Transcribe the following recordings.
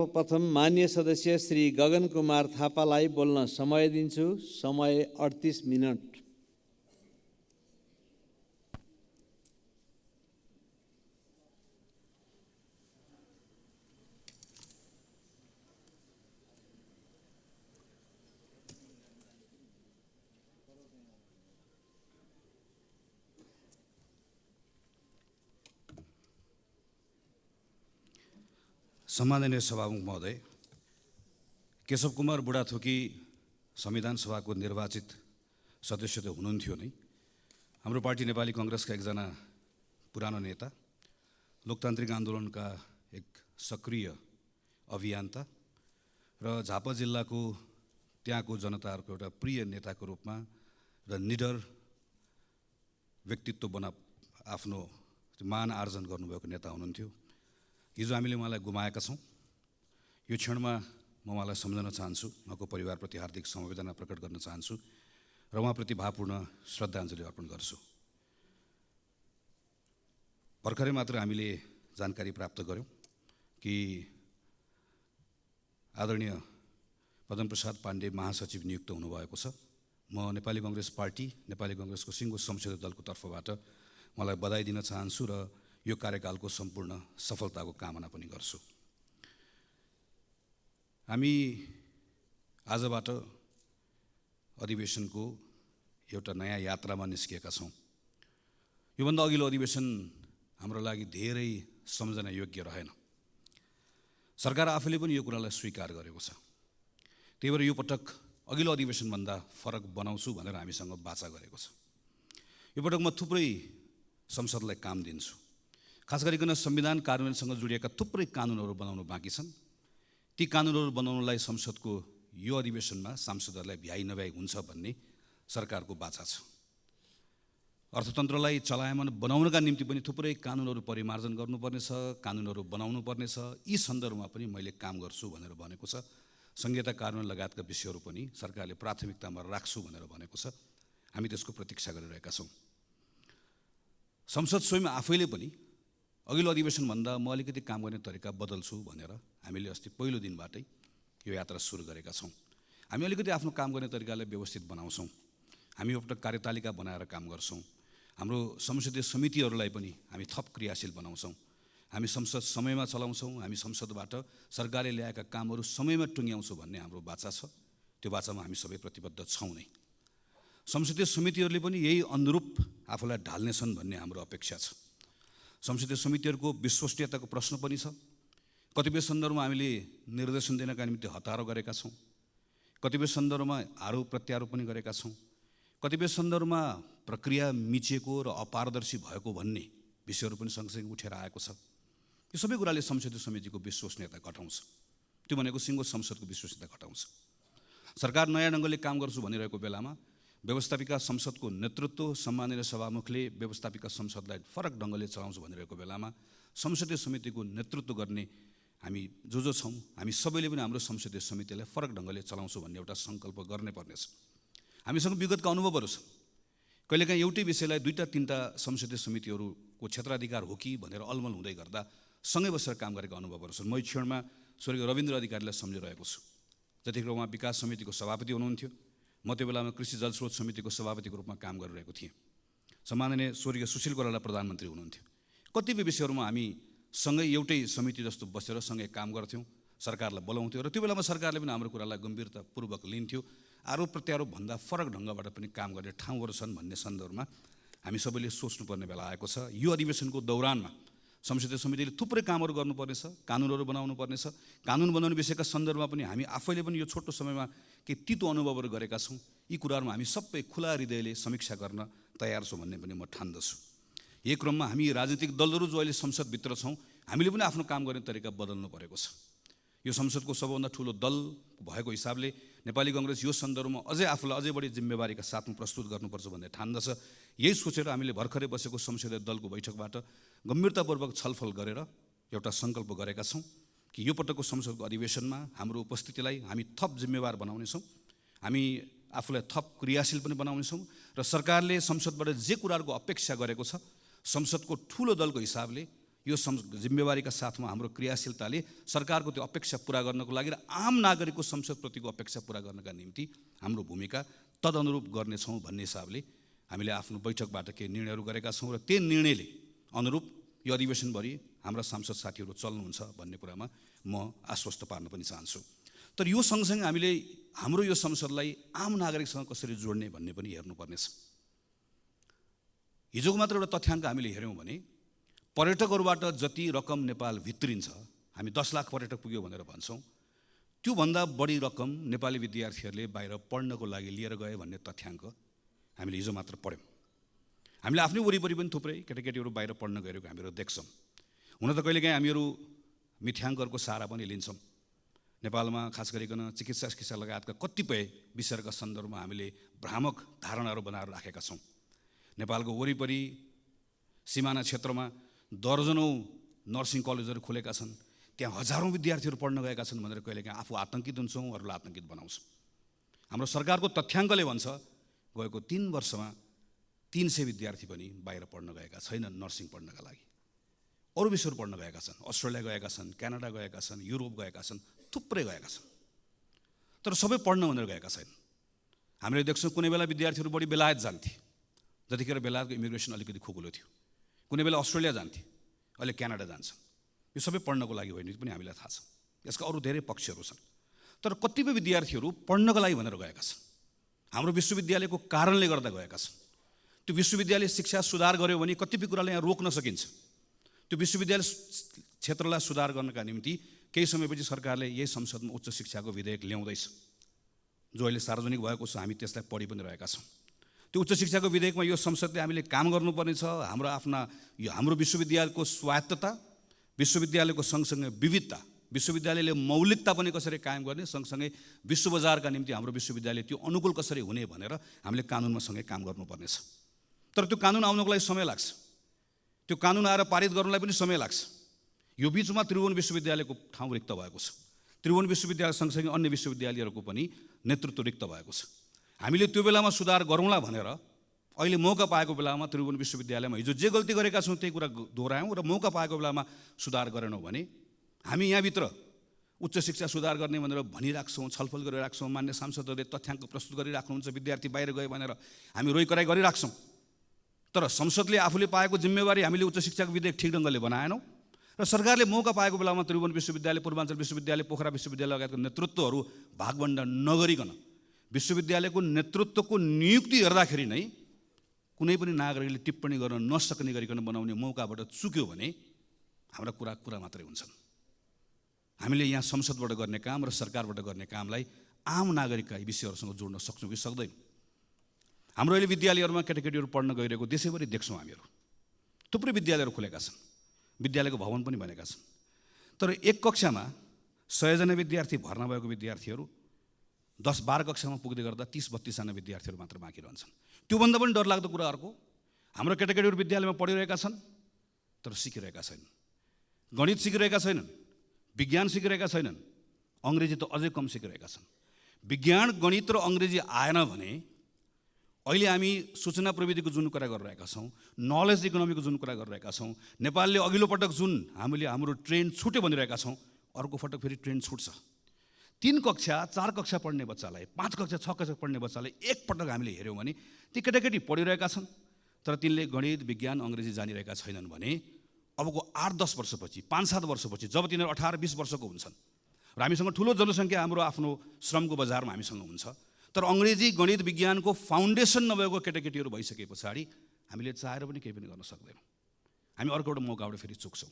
प्रथम मान्य सदस्य श्री गगन कुमार थापालाई बोल्न समय दिन्छु। समय 38 मिनट। सम्माननीय सभामुख महोदय, केशव कुमार बुढाथोकी संविधान सभाको निर्वाचित सदस्य त हुनुहुन्थ्यो नै। हाम्रो पार्टी नेपाली कांग्रेसका एकजना पुरानो नेता, लोकतान्त्रिक आन्दोलनका एक सक्रिय अभियन्ता र झापा जिल्लाको त्यहाँको जनताहरूको एउटा प्रिय नेताको रूपमा र निडर व्यक्तित्व बना आफ्नो मान आर्जन गर्नुभएको नेता हुनुहुन्थ्यो। हिजो हामीले उहाँलाई गुमाएका छौँ। यो क्षणमा म उहाँलाई सम्झन चाहन्छु, उहाँको परिवारप्रति हार्दिक समवेदना प्रकट गर्न चाहन्छु र उहाँप्रति भावपूर्ण श्रद्धाञ्जली अर्पण गर्छु। भर्खरै मात्र हामीले जानकारी प्राप्त गऱ्यौँ कि आदरणीय पद्मप्रसाद पाण्डे महासचिव नियुक्त हुनुभएको छ। म नेपाली कांग्रेस पार्टी, नेपाली कांग्रेसको सिङ्गो संसदीय दलको तर्फबाट मलाई बधाई दिन चाहन्छु र यो कार्यकालको सम्पूर्ण सफलताको कामना पनि गर्छु। हामी आजबाट अधिवेशनको एउटा नयाँ यात्रामा निस्किएका छौँ। योभन्दा अघिल्लो अधिवेशन हाम्रो लागि धेरै सम्झना योग्य रहेन। सरकार आफैले पनि यो कुरालाई स्वीकार गरेको छ। त्यही भएर यो पटक अघिल्लो अधिवेशनभन्दा फरक बनाउँछु भनेर हामीसँग वाचा गरेको छ। यो पटक म थुप्रै संसदलाई काम दिन्छु। खास गरिकन संविधान कार्यान्वयनसँग जोडिएका थुप्रै कानुनहरू बनाउनु बाँकी छन्। ती कानुनहरू बनाउनलाई संसदको यो अधिवेशनमा सांसदहरूलाई भ्याइ नभ्याइ हुन्छ भन्ने सरकारको बाचा छ। अर्थतन्त्रलाई चलायमान बनाउनका निम्ति पनि थुप्रै कानुनहरू परिमार्जन गर्नुपर्नेछ, कानुनहरू बनाउनु पर्नेछ। यी सन्दर्भमा पनि मैले काम गर्छु भनेर भनेको छ। संहिता कार्यान्वयन लगायतका विषयहरू पनि सरकारले प्राथमिकतामा राख्छु भनेर भनेको छ। हामी त्यसको प्रतीक्षा गरिरहेका छौँ। संसद स्वयं आफैले पनि अघिल्लो अधिवेशनभन्दा म अलिकति काम गर्ने तरिका बदल्छु भनेर हामीले अस्ति पहिलो दिनबाटै यो यात्रा सुरु गरेका छौँ। हामी अलिकति आफ्नो काम गर्ने तरिकालाई व्यवस्थित बनाउँछौँ। हामी एउटा कार्यतालिका बनाएर काम गर्छौँ। हाम्रो संसदीय समितिहरूलाई पनि हामी थप क्रियाशील बनाउँछौँ। हामी संसद समयमा चलाउँछौँ। हामी संसदबाट सरकारले ल्याएका कामहरू समयमा टुङ्ग्याउँछौँ भन्ने हाम्रो वाचा छ। त्यो वाचामा हामी सबै प्रतिबद्ध छौँ नै। संसदीय समितिहरूले पनि यही अनुरूप आफूलाई ढाल्नेछन् भन्ने हाम्रो अपेक्षा छ। संसदीय समितिहरूको विश्वसनीयताको प्रश्न पनि छ। कतिपय सन्दर्भमा हामीले निर्देशन दिनका निम्ति हतारो गरेका छौँ। कतिपय सन्दर्भमा आरोप प्रत्यारोप पनि गरेका छौँ। कतिपय सन्दर्भमा प्रक्रिया मिचिएको र अपारदर्शी भएको भन्ने विषयहरू पनि सँगसँगै उठेर आएको छ। यो सबै कुराले संसदीय समितिको विश्वसनीयता घटाउँछ। त्यो भनेको सिङ्गो संसदको विश्वसनीयता घटाउँछ। सरकार नयाँ ढङ्गले काम गर्छु भनिरहेको बेलामा व्यवस्थापिका संसदको नेतृत्व सम्माननीय सभामुखले व्यवस्थापिका संसदलाई फरक ढङ्गले चलाउँछु भनिरहेको बेलामा संसदीय समितिको नेतृत्व गर्ने हामी जो छौँ, हामी सबैले पनि हाम्रो संसदीय समितिलाई फरक ढङ्गले चलाउँछु भन्ने एउटा सङ्कल्प गर्नै पर्नेछ। हामीसँग विगतका अनुभवहरू छन्। कहिलेकाहीँ एउटै विषयलाई दुईटा तिनटा संसदीय समितिहरूको क्षेत्राधिकार हो कि भनेर अलमल हुँदै गर्दा सँगै बसेर काम गरेका अनुभवहरू छन्। म यो क्षणमा स्वर्गीय रविन्द्र अधिकारीलाई सम्झिरहेको छु। जतिखेर उहाँ विकास समितिको सभापति हुनुहुन्थ्यो, म त्यो बेलामा कृषि जलस्रोत समितिको सभापतिको रूपमा काम गरिरहेको थिएँ। सम्माननीय स्वर्गीय सुशील कोइराला प्रधानमन्त्री हुनुहुन्थ्यो। कतिपय विषयहरूमा हामी सँगै एउटै समिति जस्तो बसेर सँगै काम गर्थ्यौँ, सरकारलाई बोलाउँथ्यौँ र त्यो बेलामा सरकारले पनि हाम्रो कुरालाई गम्भीरतापूर्वक लिन्थ्यो। आरोप प्रत्यारोप भन्दा फरक ढङ्गबाट पनि काम गर्ने ठाउँहरू छन् भन्ने सन्दर्भमा हामी सबैले सोच्नुपर्ने बेला आएको छ। यो अधिवेशनको दौरानमा संसदीय समितिले थुप्रै कामहरू गर्नुपर्नेछ, कानुनहरू बनाउनु पर्नेछ। कानुन बनाउने विषयका सन्दर्भमा पनि हामी आफैले पनि यो छोटो समयमा केही तितो अनुभवहरू गरेका छौँ। यी कुराहरूमा हामी सबै खुला हृदयले समीक्षा गर्न तयार छौँ भन्ने पनि म ठान्दछु। यही क्रममा हामी राजनीतिक दलहरू जो अहिले संसदभित्र छौँ, हामीले पनि आफ्नो काम गर्ने तरिका बदल्नु परेको छ। यो संसदको सबभन्दा ठुलो दल भएको हिसाबले नेपाली कांग्रेस यो सन्दर्भमा अझै आफूलाई अझै बढी जिम्मेवारीका साथमा प्रस्तुत गर्नुपर्छ भन्ने ठान्दछ। यही सोचेर हामीले भर्खरै बसेको संसदीय दलको बैठकबाट गम्भीरतापूर्वक छलफल गरेर एउटा सङ्कल्प गरेका छौँ कि यो पटकको संसदको अधिवेशनमा हाम्रो उपस्थितिलाई हामी थप जिम्मेवार बनाउनेछौँ, हामी आफूलाई थप क्रियाशील पनि बनाउनेछौँ र सरकारले संसदबाट जे कुराहरूको अपेक्षा गरेको छ संसदको ठुलो दलको हिसाबले यो जिम्मेवारीका साथमा हाम्रो क्रियाशीलताले सरकारको त्यो अपेक्षा पुरा गर्नको लागि र आम नागरिकको संसदप्रतिको अपेक्षा पुरा गर्नका निम्ति हाम्रो भूमिका तदनुरूप गर्नेछौँ भन्ने हिसाबले हामीले आफ्नो बैठकबाट केही निर्णयहरू गरेका छौँ र त्यही निर्णयले अनुरूप यो अधिवेशनभरि हाम्रा सांसद साथीहरू चल्नुहुन्छ भन्ने कुरामा म आश्वस्त पार्न पनि चाहन्छु। तर यो सँगसँगै हामीले हाम्रो यो संसदलाई आम नागरिकसँग कसरी जोड्ने भन्ने पनि हेर्नुपर्नेछ। हिजोको मात्र एउटा तथ्याङ्क हामीले हेऱ्यौँ भने पर्यटकहरूबाट जति रकम नेपाल भित्रिन्छ, हामी 10 लाख पर्यटक पुग्यो भनेर भन्छौँ, त्योभन्दा बढी रकम नेपाली विद्यार्थीहरूले बाहिर पढ्नको लागि लिएर गए भन्ने तथ्याङ्क हामीले हिजो मात्र पढ्यौँ। हामीले आफ्नै वरिपरि पनि थुप्रै केटाकेटीहरू बाहिर पढ्न गएको हामीहरू देख्छौँ। हुन त कहिलेकाहीँ हामीहरू मिथ्याङ्कहरूको सहारा पनि लिन्छौँ। नेपालमा खास गरिकन चिकित्सा लगायतका कतिपय विषयका सन्दर्भमा हामीले भ्रामक धारणाहरू बनाएर राखेका छौँ। नेपालको वरिपरि सिमाना क्षेत्रमा दर्जनौँ नर्सिङ कलेजहरू खुलेका छन्, त्यहाँ हजारौँ विद्यार्थीहरू पढ्न गएका छन् भनेर कहिलेकाहीँ आफू आतङ्कित हुन्छौँ, अरूलाई आतङ्कित बनाउँछौँ। हाम्रो सरकारको तथ्याङ्कले भन्छ गएको 3 वर्षमा 300 विद्यार्थी पनि बाहिर पढ्न गएका छैनन् नर्सिङ पढ्नका लागि। अरू विषयहरू पढ्न गएका छन्, अस्ट्रेलिया गएका छन्, क्यानाडा गएका छन्, युरोप गएका छन्, थुप्रै गएका छन्। तर सबै पढ्न भनेर गएका छैनन्। हामीले देख्छौँ कुनै बेला विद्यार्थीहरू बढी बेलायत जान्थे, जतिखेर बेलायतको इमिग्रेसन अलिकति खुकुलो थियो। कुनै बेला अस्ट्रेलिया जान्थे, अहिले क्यानाडा जान्छन्। यो सबै पढ्नको लागि होइन पनि हामीलाई थाहा छ। यसका अरू धेरै पक्षहरू छन्। तर कतिपय विद्यार्थीहरू पढ्नको लागि भनेर गएका छन्, हाम्रो विश्वविद्यालयको कारणले गर्दा गएका छन्। त्यो विश्वविद्यालय शिक्षा सुधार गर्यो भने कतिपय कुरालाई यहाँ रोक्न सकिन्छ। त्यो विश्वविद्यालय क्षेत्रलाई सुधार गर्नका निम्ति केही समयपछि सरकारले यही संसदमा उच्च शिक्षाको विधेयक ल्याउँदैछ, जो अहिले सार्वजनिक भएको छ। हामी त्यसलाई पढि पनि रहेका छौँ। त्यो उच्च शिक्षाको विधेयकमा यो संसदले हामीले काम गर्नुपर्ने छ। हाम्रो विश्वविद्यालयको स्वायत्तता, विश्वविद्यालयको सँगसँगै विविधता, विश्वविद्यालयले मौलिकता पनि कसरी कायम गर्ने, सँगसँगै विश्व बजारका निम्ति हाम्रो विश्वविद्यालय त्यो अनुकूल कसरी हुने भनेर हामीले कानुनमा सँगै काम गर्नुपर्नेछ। तर त्यो कानुन आउनको लागि समय लाग्छ। त्यो कानुन आएर पारित गर्नलाई पनि समय लाग्छ। यो बिचमा त्रिभुवन विश्वविद्यालयको ठाउँ रिक्त भएको छ। त्रिभुवन विश्वविद्यालय सँगसँगै अन्य विश्वविद्यालयहरूको पनि नेतृत्व रिक्त भएको छ। हामीले त्यो बेलामा सुधार गरौँला भनेर अहिले मौका पाएको बेलामा त्रिभुवन विश्वविद्यालयमा हिजो जे गल्ती गरेका छौँ त्यही कुरा दोहोऱ्यायौँ र मौका पाएको बेलामा सुधार गरेनौँ भने हामी यहाँभित्र उच्च शिक्षा सुधार गर्ने भनेर भनिराख्छौँ, छलफल गरिराख्छौँ। मान्य सांसदहरूले तथ्याङ्क प्रस्तुत गरिराख्नुहुन्छ, विद्यार्थी बाहिर गए भनेर हामी रोइकराइ गरिराख्छौँ। तर संसदले आफूले पाएको जिम्मेवारी हामीले उच्च शिक्षाको विधेयक ठिक ढङ्गले बनाएनौँ र सरकारले मौका पाएको बेलामा त्रिभुवन विश्वविद्यालय, पूर्वाञ्चल विश्वविद्यालय, पोखरा विश्वविद्यालय लगायतको नेतृत्वहरू भागवण्ड नगरिकन विश्वविद्यालयको नेतृत्वको नियुक्ति हेर्दाखेरि नै कुनै पनि नागरिकले टिप्पणी गर्न नसक्ने गरिकन बनाउने मौकाबाट चुक्यो भने हाम्रा कुरा मात्रै हुन्छन्। हामीले यहाँ संसदबाट गर्ने काम र सरकारबाट गर्ने कामलाई आम नागरिकका विषयहरूसँग जोड्न सक्छौँ कि सक्दैनौँ। हाम्रो अहिले विद्यालयहरूमा केटाकेटीहरू पढ्न गइरहेको देशैभरि देख्छौँ हामीहरू। थुप्रै विद्यालयहरू खुलेका छन्, विद्यालयको भवन पनि बनेका छन्। तर एक कक्षामा 100 जना विद्यार्थी भर्ना भएको विद्यार्थीहरू 10-12 कक्षामा पुग्दै गर्दा 30-32 जना विद्यार्थीहरू मात्र बाँकी रहन्छन्। त्योभन्दा पनि डरलाग्दो कुरा अर्को, हाम्रो केटाकेटीहरू विद्यालयमा पढिरहेका छन् तर सिकिरहेका छैनन्। गणित सिकिरहेका छैनन्, विज्ञान सिकिरहेका छैनन्, अङ्ग्रेजी त अझै कम सिकिरहेका छन्। विज्ञान, गणित र अङ्ग्रेजी आएन भने अहिले हामी सूचना प्रविधिको जुन कुरा गरिरहेका छौँ, नलेज इकोनोमीको जुन कुरा गरिरहेका छौँ, नेपालले अघिल्लो पटक जुन हाम्रो ट्रेन छुट्यो भनिरहेका छौँ, अर्को पटक फेरि ट्रेन छुट्छ। 3 कक्षा 4 कक्षा पढ्ने बच्चालाई, 5 कक्षा 6 कक्षा पढ्ने बच्चालाई एकपटक हामीले हेऱ्यौँ भने ती केटाकेटी पढिरहेका छन् तर तिनले गणित, विज्ञान, अङ्ग्रेजी जानिरहेका छैनन् भने अबको 8-10 वर्षपछि, 5-7 वर्षपछि जब तिनीहरू 18-20 वर्षको हुन्छन् र हामीसँग ठुलो जनसङ्ख्या हाम्रो आफ्नो श्रमको बजारमा हामीसँग हुन्छ, तर अङ्ग्रेजी, गणित, विज्ञानको फाउन्डेसन नभएको केटाकेटीहरू भइसके पछाडि हामीले चाहेर पनि केही पनि गर्न सक्दैनौँ। हामी अर्को एउटा मौकाबाट फेरि चुक्छौँ।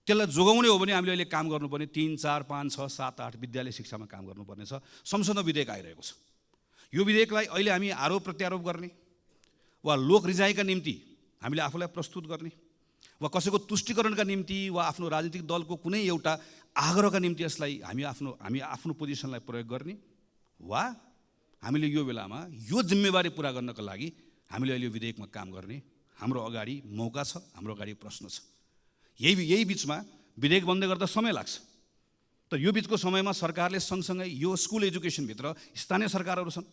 त्यसलाई जोगाउने हो भने हामीले अहिले काम गर्नुपर्ने 3, 4, 5, 6, 7, 8 विद्यालय शिक्षामा काम गर्नुपर्ने छ। संसदमा विधेयक आइरहेको छ। यो विधेयकलाई अहिले हामी आरोप प्रत्यारोप गर्ने वा लोक रिजाइका निम्ति हामीले आफूलाई प्रस्तुत गर्ने वा कसैको तुष्टिकरणका निम्ति वा आफ्नो राजनीतिक दलको कुनै एउटा आग्रहका निम्ति यसलाई हामी आफ्नो पोजिसनलाई प्रयोग गर्ने वा हामीले यो बेलामा यो जिम्मेवारी पुरा गर्नका लागि हामीले अहिले यो विधेयकमा काम गर्ने हाम्रो अगाडि मौका छ, हाम्रो अगाडि प्रश्न छ। यही बिचमा विधेयक बन्दै गर्दा समय लाग्छ। तर यो बिचको समयमा सरकारले सँगसँगै यो स्कुल एजुकेसनभित्र स्थानीय सरकारहरू छन्,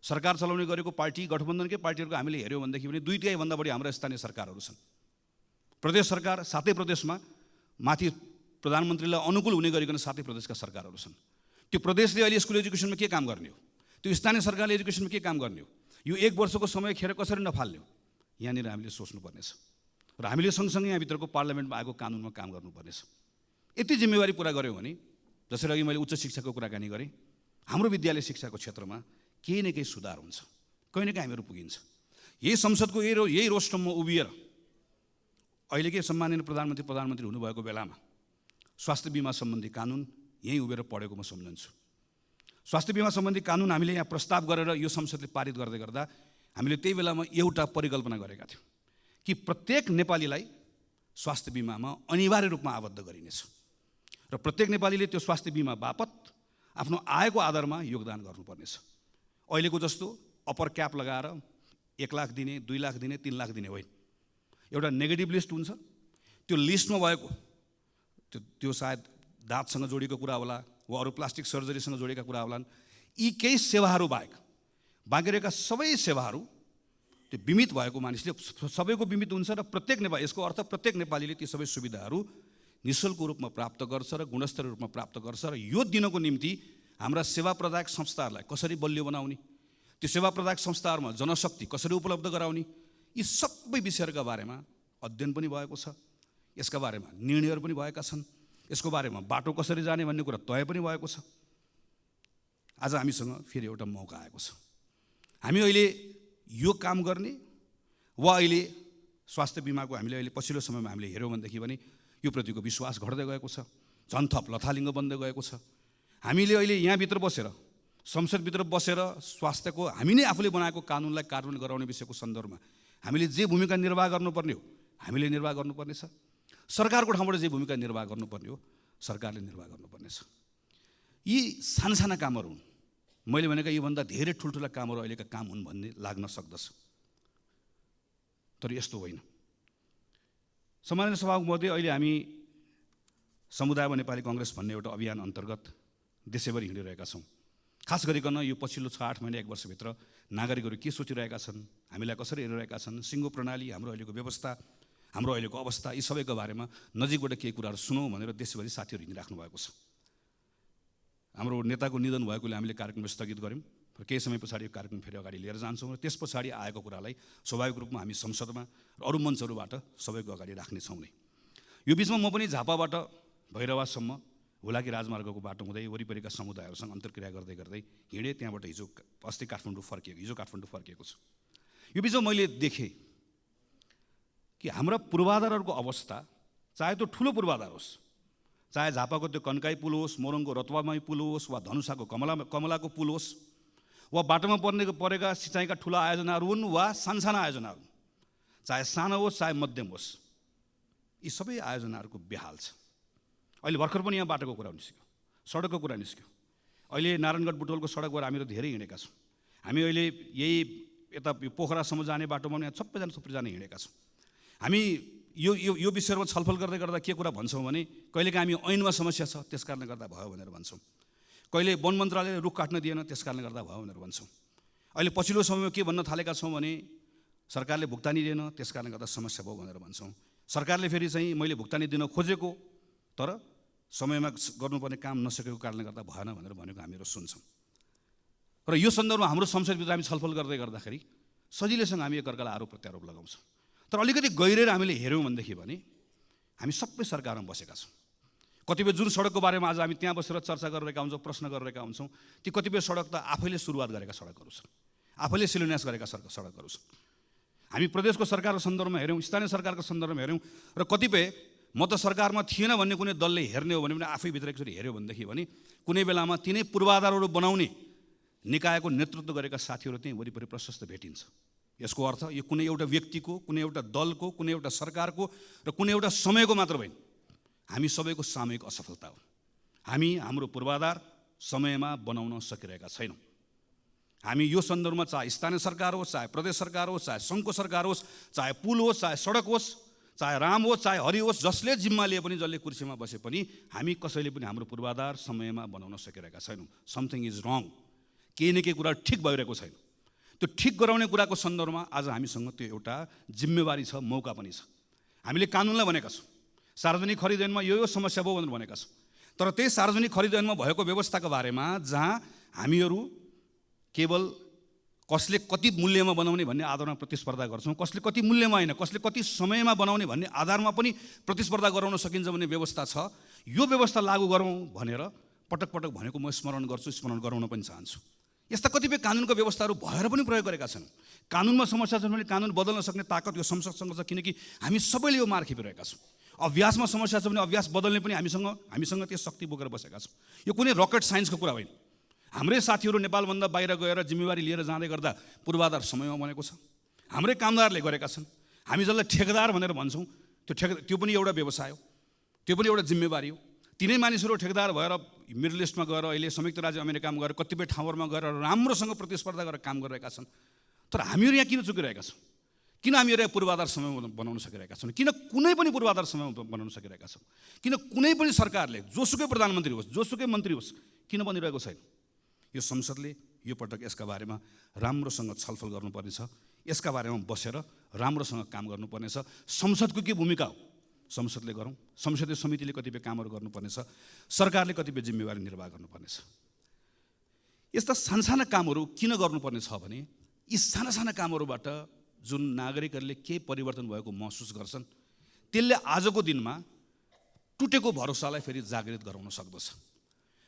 सरकार चलाउने गरेको पार्टी, गठबन्धनकै पार्टीहरूको हामीले हेऱ्यौँ भनेदेखि पनि 2/3 भन्दा बढी हाम्रा स्थानीय सरकारहरू छन्। प्रदेश सरकार 7 प्रदेशमा माथि प्रधानमन्त्रीलाई अनुकूल हुने गरिकन 7 प्रदेशका सरकारहरू छन्। त्यो प्रदेशले अहिले स्कुल एजुकेसनमा के काम गर्ने हो, त्यो स्थानीय सरकारले एजुकेसनमा के काम गर्ने हो, यो 1 वर्षको समय खेर कसरी नफाल्ने हो, यहाँनिर हामीले सोच्नुपर्नेछ र हामीले सँगसँगै यहाँभित्रको पार्लियामेन्टमा आएको कानुनमा काम गर्नुपर्नेछ। यति जिम्मेवारी पुरा गऱ्यौँ भने, जसरी अघि मैले उच्च शिक्षाको कुराकानी गरेँ, हाम्रो विद्यालय शिक्षाको क्षेत्रमा केही न केही सुधार हुन्छ, कहीँ न कहीँ हामीहरू पुगिन्छ। यही संसदको यही रोस्टममा उभिएर अहिलेकै सम्माननीय प्रधानमन्त्री हुनुभएको बेलामा स्वास्थ्य बिमा सम्बन्धी कानुन यहीँ उभिएर पढेको म सम्झन्छु। स्वास्थ्य बिमा सम्बन्धी कानुन हामीले यहाँ प्रस्ताव गरेर यो संसदले पारित गर्दै गर्दा हामीले त्यही बेलामा एउटा परिकल्पना गरेका थियौँ कि प्रत्येक नेपालीलाई स्वास्थ्य बिमामा अनिवार्य रूपमा आबद्ध गरिनेछ र प्रत्येक नेपालीले त्यो स्वास्थ्य बिमा बापत आफ्नो आयको आधारमा योगदान गर्नुपर्नेछ। अहिलेको जस्तो अप्पर क्याप लगाएर 1 लाख दिने, 2 लाख दिने, 3 लाख दिने होइन। एउटा नेगेटिभ लिस्ट हुन्छ, त्यो लिस्टमा भएको त्यो सायद दाँतसँग जोडिएको कुरा होला वा अरू प्लास्टिक सर्जरीसँग जोडिएका कुरा होलान्। यी केही सेवाहरू बाहेक बाँकी रहेका सबै सेवाहरू त्यो बिमित भएको मानिसले सबैको बिमित हुन्छ र प्रत्येक नेपाली, यसको अर्थ प्रत्येक नेपालीले ती सबै सुविधाहरू निःशुल्क रूपमा प्राप्त गर्छ र गुणस्तरीय रूपमा प्राप्त गर्छ र यो दिनको निम्ति हाम्रा सेवा प्रदायक संस्थाहरूलाई कसरी बलियो बनाउने, त्यो सेवा प्रदायक संस्थाहरूमा जनशक्ति कसरी उपलब्ध गराउने, यी सबै विषयहरूका बारेमा अध्ययन पनि भएको छ, यसका बारेमा निर्णयहरू पनि भएका छन्, यसको बारेमा बाटो कसरी जाने भन्ने कुरा तय पनि भएको छ। आज हामीसँग फेरि एउटा मौका आएको छ। हामी अहिले यो काम गर्ने वा अहिले स्वास्थ्य बिमाको हामीले अहिले पछिल्लो समयमा हामीले हेऱ्यौँ भनेदेखि भने यो प्रतिको विश्वास घट्दै गएको छ, झन् थप लथालिङ्ग बन्दै गएको छ। हामीले अहिले यहाँभित्र बसेर, संसदभित्र बसेर स्वास्थ्यको हामी नै आफूले बनाएको कानुनलाई कार्यान्वयन गराउने विषयको सन्दर्भमा हामीले जे भूमिका निर्वाह गर्नुपर्ने हो हामीले निर्वाह गर्नुपर्नेछ। सरकारको ठाउँबाट जे भूमिका निर्वाह गर्नुपर्ने हो सरकारले निर्वाह गर्नुपर्नेछ। यी साना कामहरू हुन्, मैले भनेका योभन्दा धेरै ठुल्ठुला कामहरू अहिलेका काम हुन् भन्ने लाग्न सक्दछ, तर यस्तो होइन। सम्माननीय सभामुख महोदय, अहिले हामी समुदायमा नेपाली कङ्ग्रेस भन्ने एउटा अभियान अन्तर्गत देशैभरि हिँडिरहेका छौँ। खास गरिकन यो पछिल्लो 6-8 महिना 1 वर्षभित्र नागरिकहरू के सोचिरहेका छन्, हामीलाई कसरी हेरिरहेका छन्, सिङ्गो प्रणाली, हाम्रो अहिलेको व्यवस्था, हाम्रो अहिलेको अवस्था, यी सबैको बारेमा नजिकबाट केही कुराहरू सुनौँ भनेर देशभरि साथीहरू हिँडिराख्नु भएको छ। हाम्रो नेताको निधन भएकोले हामीले कार्यक्रम स्थगित गऱ्यौँ र केही समय पछाडि यो कार्यक्रम फेरि अगाडि लिएर जान्छौँ र त्यस पछाडि आएको कुरालाई स्वाभाविक रूपमा हामी संसदमा र अरू मञ्चहरूबाट सबैको अगाडि राख्नेछौँ नै। यो बिचमा म पनि झापाबाट भैरवासम्म हुलाकी राजमार्गको बाटो हुँदै वरिपरिका समुदायहरूसँग अन्तर्क्रिया गर्दै गर्दै हिँडेँ। त्यहाँबाट अस्ति काठमाडौँ फर्किएको छु। यो बिचमा मैले देखेँ कि हाम्रा पूर्वाधारहरूको अवस्था, चाहे त्यो ठुलो पूर्वाधार होस्, चाहे झापाको त्यो कन्काई पुल होस्, मोरङको रतुवामाई पुल होस्, वा धनुषाको कमलाको पुल होस्, वा बाटोमा परेका सिँचाइका ठुला आयोजनाहरू हुन् वा सानसाना आयोजनाहरू, चाहे सानो होस् चाहे मध्यम होस्, यी सबै आयोजनाहरूको बेहाल छ। अहिले भर्खर पनि यहाँ बाटोको कुरा निस्क्यो, सडकको कुरा निस्क्यो। अहिले नारायणगढ बुटवलको सडकबाट हामीहरू धेरै हिँडेका छौँ। हामी अहिले यही यता पोखरासम्म जाने बाटोमा यहाँ सबैजना हिँडेका छौँ। हामी यो विषयमा छलफल गर्दै गर्दा के कुरा भन्छौँ भने कहिलेकाहीँ हामी ऐनमा समस्या छ त्यस कारणले गर्दा भयो भनेर भन्छौँ, कहिले वन मन्त्रालयले रुख काट्न दिएन त्यस कारणले गर्दा भयो भनेर भन्छौँ। अहिले पछिल्लो समयमा के भन्न थालेका छौँ भने सरकारले भुक्तानी दिएन त्यस कारणले गर्दा समस्या भयो भनेर भन्छौँ। सरकारले फेरि चाहिँ मैले भुक्तानी दिन खोजेको तर समयमा गर्नुपर्ने काम नसकेको कारणले गर्दा भएन भनेर भनेको हामीहरू सुन्छौँ। र यो सन्दर्भमा हाम्रो संसदभित्र हामी छलफल गर्दै गर्दाखेरि सजिलैसँग हामी एकअर्कालाई आरोप प्रत्यारोप लगाउँछौँ। तर अलिकति गहिरेर हामीले हेऱ्यौँ भनेदेखि भने हामी सबै सरकारमा बसेका छौँ। कतिपय जुन सडकको बारेमा आज हामी त्यहाँ बसेर चर्चा गरिरहेका हुन्छौँ, प्रश्न गरिरहेका हुन्छौँ, ती कतिपय सडक त आफैले सुरुवात गरेका सडकहरू छन्, आफैले शिलान्यास गरेका सडकहरू छन्। हामी प्रदेशको सरकारको सन्दर्भमा हेऱ्यौँ, स्थानीय सरकारको सन्दर्भमा हेऱ्यौँ, र कतिपय म त सरकारमा थिएन भन्ने कुनै दलले हेर्ने हो भने पनि आफैभित्र एकचोटि हेऱ्यो भनेदेखि भने कुनै बेलामा तिनै पूर्वाधारहरू बनाउने निकायको नेतृत्व गरेका साथीहरू त्यहीँ वरिपरि प्रशस्त भेटिन्छ। यसको अर्थ यो कुनै एउटा व्यक्तिको, कुनै एउटा दलको, कुनै एउटा सरकारको र कुनै एउटा समयको मात्र होइन, हामी सबैको सामूहिक असफलता हो। हामी हाम्रो पूर्वाधार समयमा बनाउन सकिरहेका छैनौँ। हामी यो सन्दर्भमा चाहे स्थानीय सरकार होस्, चाहे प्रदेश सरकार होस्, चाहे सङ्घको सरकार होस्, चाहे पुल होस्, चाहे सडक होस्, चाहे राम होस्, चाहे हरि होस्, जसले जिम्मा लिए पनि, जसले कुर्सीमा बसे पनि हामी कसैले पनि हाम्रो पूर्वाधार समयमा बनाउन सकिरहेका छैनौँ। समथिङ इज रङ, केही न केही कुरा ठिक भइरहेको छैन। त्यो ठिक गराउने कुराको सन्दर्भमा आज हामीसँग त्यो एउटा जिम्मेवारी छ, मौका पनि छ। हामीले कानुनलाई भनेका छौँ सार्वजनिक खरिद ऐनमा यो समस्या भयो भनेर भनेका छौँ। तर त्यही सार्वजनिक खरिद ऐनमा भएको व्यवस्थाको बारेमा जहाँ हामीहरू केवल कसले कति मूल्यमा बनाउने भन्ने आधारमा प्रतिस्पर्धा गर्छौँ, कसले कति मूल्यमा होइन कसले कति समयमा बनाउने भन्ने आधारमा पनि प्रतिस्पर्धा गराउन सकिन्छ भन्ने व्यवस्था छ। यो व्यवस्था लागू गरौँ भनेर पटक पटक भनेको म स्मरण गर्छु, स्मरण गराउन पनि चाहन्छु। यस्ता कतिपय कानुनको व्यवस्थाहरू भएर पनि प्रयोग गरेका छन्। कानुनमा समस्या छ भने कानुन बदल्न सक्ने ताकत यो संसदसँग छ, किनकि हामी सबैले यो मार खेपिरहेका छौँ। अभ्यासमा समस्या छ भने अभ्यास बदल्ने पनि हामीसँग त्यो शक्ति बोकेर बसेका छौँ। यो कुनै रकेट साइन्सको कुरा होइन। हाम्रै साथीहरू नेपालभन्दा बाहिर गएर जिम्मेवारी लिएर जाँदै गर्दा पूर्वाधार समयमा बनेको छ। हाम्रै कामदारले गरेका छन्। हामी जसलाई ठेकेदार भनेर भन्छौँ त्यो पनि एउटा व्यवसाय हो, त्यो पनि एउटा जिम्मेवारी हो। तिनै मानिसहरू ठेकेदार भएर मिडल इस्टमा गएर अहिले संयुक्त राज्य अमेरिकामा गएर कतिपय ठाउँहरूमा गएर राम्रोसँग प्रतिस्पर्धा गरेर काम गरिरहेका छन्। तर हामीहरू यहाँ किन चुकिरहेका छौँ? किन हामीहरू यहाँ पूर्वाधार समय बनाउन सकिरहेका छौँ? किन कुनै पनि पूर्वाधार समय बनाउन सकिरहेका छौँ? किन कुनै पनि सरकारले जोसुकै प्रधानमन्त्री होस्, जोसुकै मन्त्री होस्, किन बनिरहेको छैन? यो संसदले यो पटक यसका बारेमा राम्रोसँग छलफल गर्नुपर्नेछ। यसका बारेमा बसेर राम्रोसँग काम गर्नुपर्नेछ। संसदको के भूमिका हो संसदले गरौँ। संसदीय समितिले कतिपय कामहरू गर्नुपर्नेछ। सरकारले कतिपय जिम्मेवारी निर्वाह गर्नुपर्नेछ। यस्ता साना कामहरू किन गर्नुपर्ने छ भने यी साना कामहरूबाट जुन नागरिकहरूले केही परिवर्तन भएको महसुस गर्छन् त्यसले आजको दिनमा टुटेको भरोसालाई फेरि जागृत गराउन सक्दछ।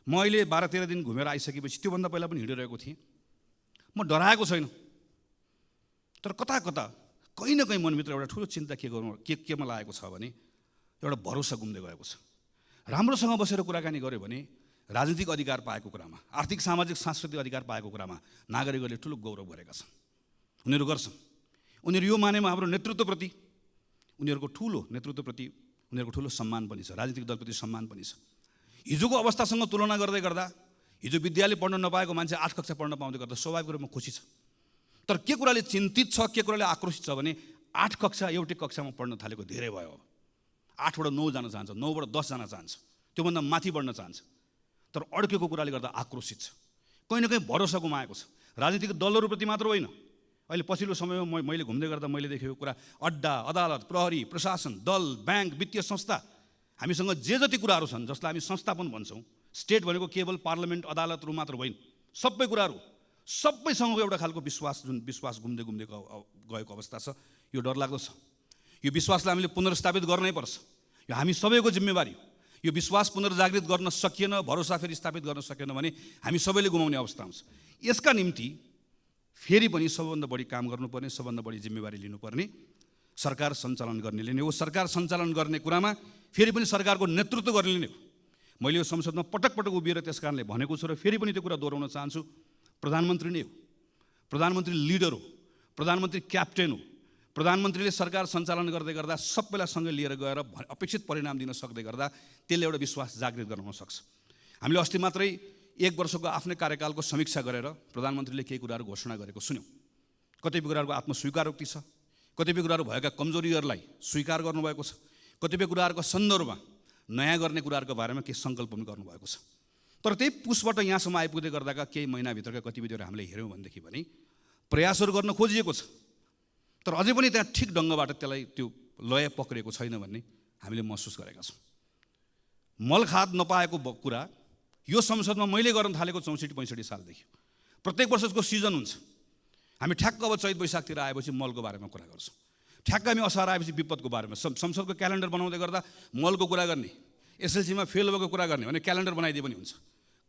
म अहिले 12-13 दिन घुमेर आइसकेपछि त्योभन्दा पहिला पनि हिँडिरहेको थिएँ। म डराएको छैन, तर कता कता कहीँ न कहीँ मनभित्र एउटा ठुलो चिन्ता केमा लागेको छ भने एउटा भरोसा गुम्दै गएको छ। राम्रोसँग बसेर कुराकानी गऱ्यो भने राजनीतिक अधिकार पाएको कुरामा, आर्थिक सामाजिक सांस्कृतिक अधिकार पाएको कुरामा नागरिकहरूले ठुलो गौरव गरेका छन्। उनीहरू गर्छन्। उनीहरू यो मानेमा हाम्रो नेतृत्वप्रति उनीहरूको ठुलो सम्मान पनि छ, राजनीतिक दलप्रति सम्मान पनि छ। हिजोको अवस्थासँग तुलना गर्दै गर्दा हिजो विद्यालय पढ्न नपाएको मान्छे 8 कक्षा पढ्न पाउँदै गर्दा स्वाभाविक रूपमा खुसी छ। तर के कुराले चिन्तित छ, के कुराले आक्रोशित छ भने 8 कक्षा एउटै कक्षामा पढ्न थालेको धेरै भयो। 8 बाट 9 जान चाहन्छ, 9 बाट 10 जान चाहन्छ, त्योभन्दा माथि बढ्न चाहन्छ। तर अड्केको कुराले गर्दा आक्रोशित छ, कहीँ न कहीँ भरोसा गुमाएको छ। राजनीतिक दलहरूप्रति मात्र होइन, अहिले पछिल्लो समयमा मैले घुम्दै गर्दा मैले देखेको कुरा अड्डा, अदालत, प्रहरी, प्रशासन, दल, ब्याङ्क, वित्तीय संस्था, हामीसँग जे जति कुराहरू छन् जसलाई हामी संस्था पनि भन्छौँ। स्टेट भनेको केवल पार्लियामेन्ट अदालतहरू मात्र होइन, सबै कुराहरू सबैसँगको एउटा खालको विश्वास घुम्दै गएको अवस्था छ। यो डरलाग्दो छ। यो विश्वासलाई हामीले पुनर्स्थापित गर्नै पर्छ। यो हामी सबैको जिम्मेवारी हो। यो विश्वास पुनर्जागृत गर्न सकिएन, भरोसा फेरि स्थापित गर्न सकेन भने हामी सबैले गुमाउने अवस्था आउँछ। यसका निम्ति फेरि पनि सबभन्दा बढी काम गर्नुपर्ने, सबभन्दा बढी जिम्मेवारी लिनुपर्ने सरकार सञ्चालन गर्नेले नै हो। सरकार सञ्चालन गर्ने कुरामा फेरि पनि सरकारको नेतृत्व गर्नेले नै हो। मैले यो संसदमा पटक पटक उभिएर त्यस कारणले भनेको छु र फेरि पनि त्यो कुरा दोहोऱ्याउन चाहन्छु। प्रधानमन्त्री नै हो, प्रधानमन्त्री लिडर हो, प्रधानमन्त्री क्याप्टेन हो। प्रधानमन्त्रीले सरकार सञ्चालन गर्दै गर्दा सबैलाई सँगै लिएर गएर अपेक्षित परिणाम दिन सक्दै गर्दा त्यसले एउटा विश्वास जागृत गराउन सक्छ। हामीले अस्ति मात्रै 1 वर्षको आफ्नै कार्यकालको समीक्षा गरेर प्रधानमन्त्रीले केही कुराहरू घोषणा गरेको सुन्यौँ। कतिपय कुराहरूको आत्मस्वीकारोक्ति छ, कतिपय कुराहरू भएका कमजोरीहरूलाई स्वीकार गर्नुभएको छ, कतिपय कुराहरूको सन्दर्भमा नयाँ गर्ने कुराहरूको बारेमा केही सङ्कल्प पनि गर्नुभएको छ। तर त्यही पुसबाट यहाँसम्म आइपुग्दै गर्दाका केही महिनाभित्रका गतिविधिहरू हामीले हेऱ्यौँ भनेदेखि भने प्रयासहरू गर्न खोजिएको छ, तर अझै पनि त्यहाँ ठिक ढङ्गबाट त्यसलाई त्यो लय पक्रिएको छैन भन्ने हामीले महसुस गरेका छौँ। मलखाद नपाएको कुरा यो संसदमा मैले गर्न थालेको 64-65 सालदेखि प्रत्येक वर्षको सिजन हुन्छ। हामी ठ्याक्क अब चैत वैशाखतिर आएपछि मलको बारेमा कुरा गर्छौँ। ठ्याक्क हामी असार आएपछि विपदको बारेमा संसदको क्यालेन्डर बनाउँदै गर्दा मलको कुरा गर्ने, एसएलसीमा फेल भएको कुरा गर्ने भने क्यालेन्डर बनाइदिए पनि हुन्छ।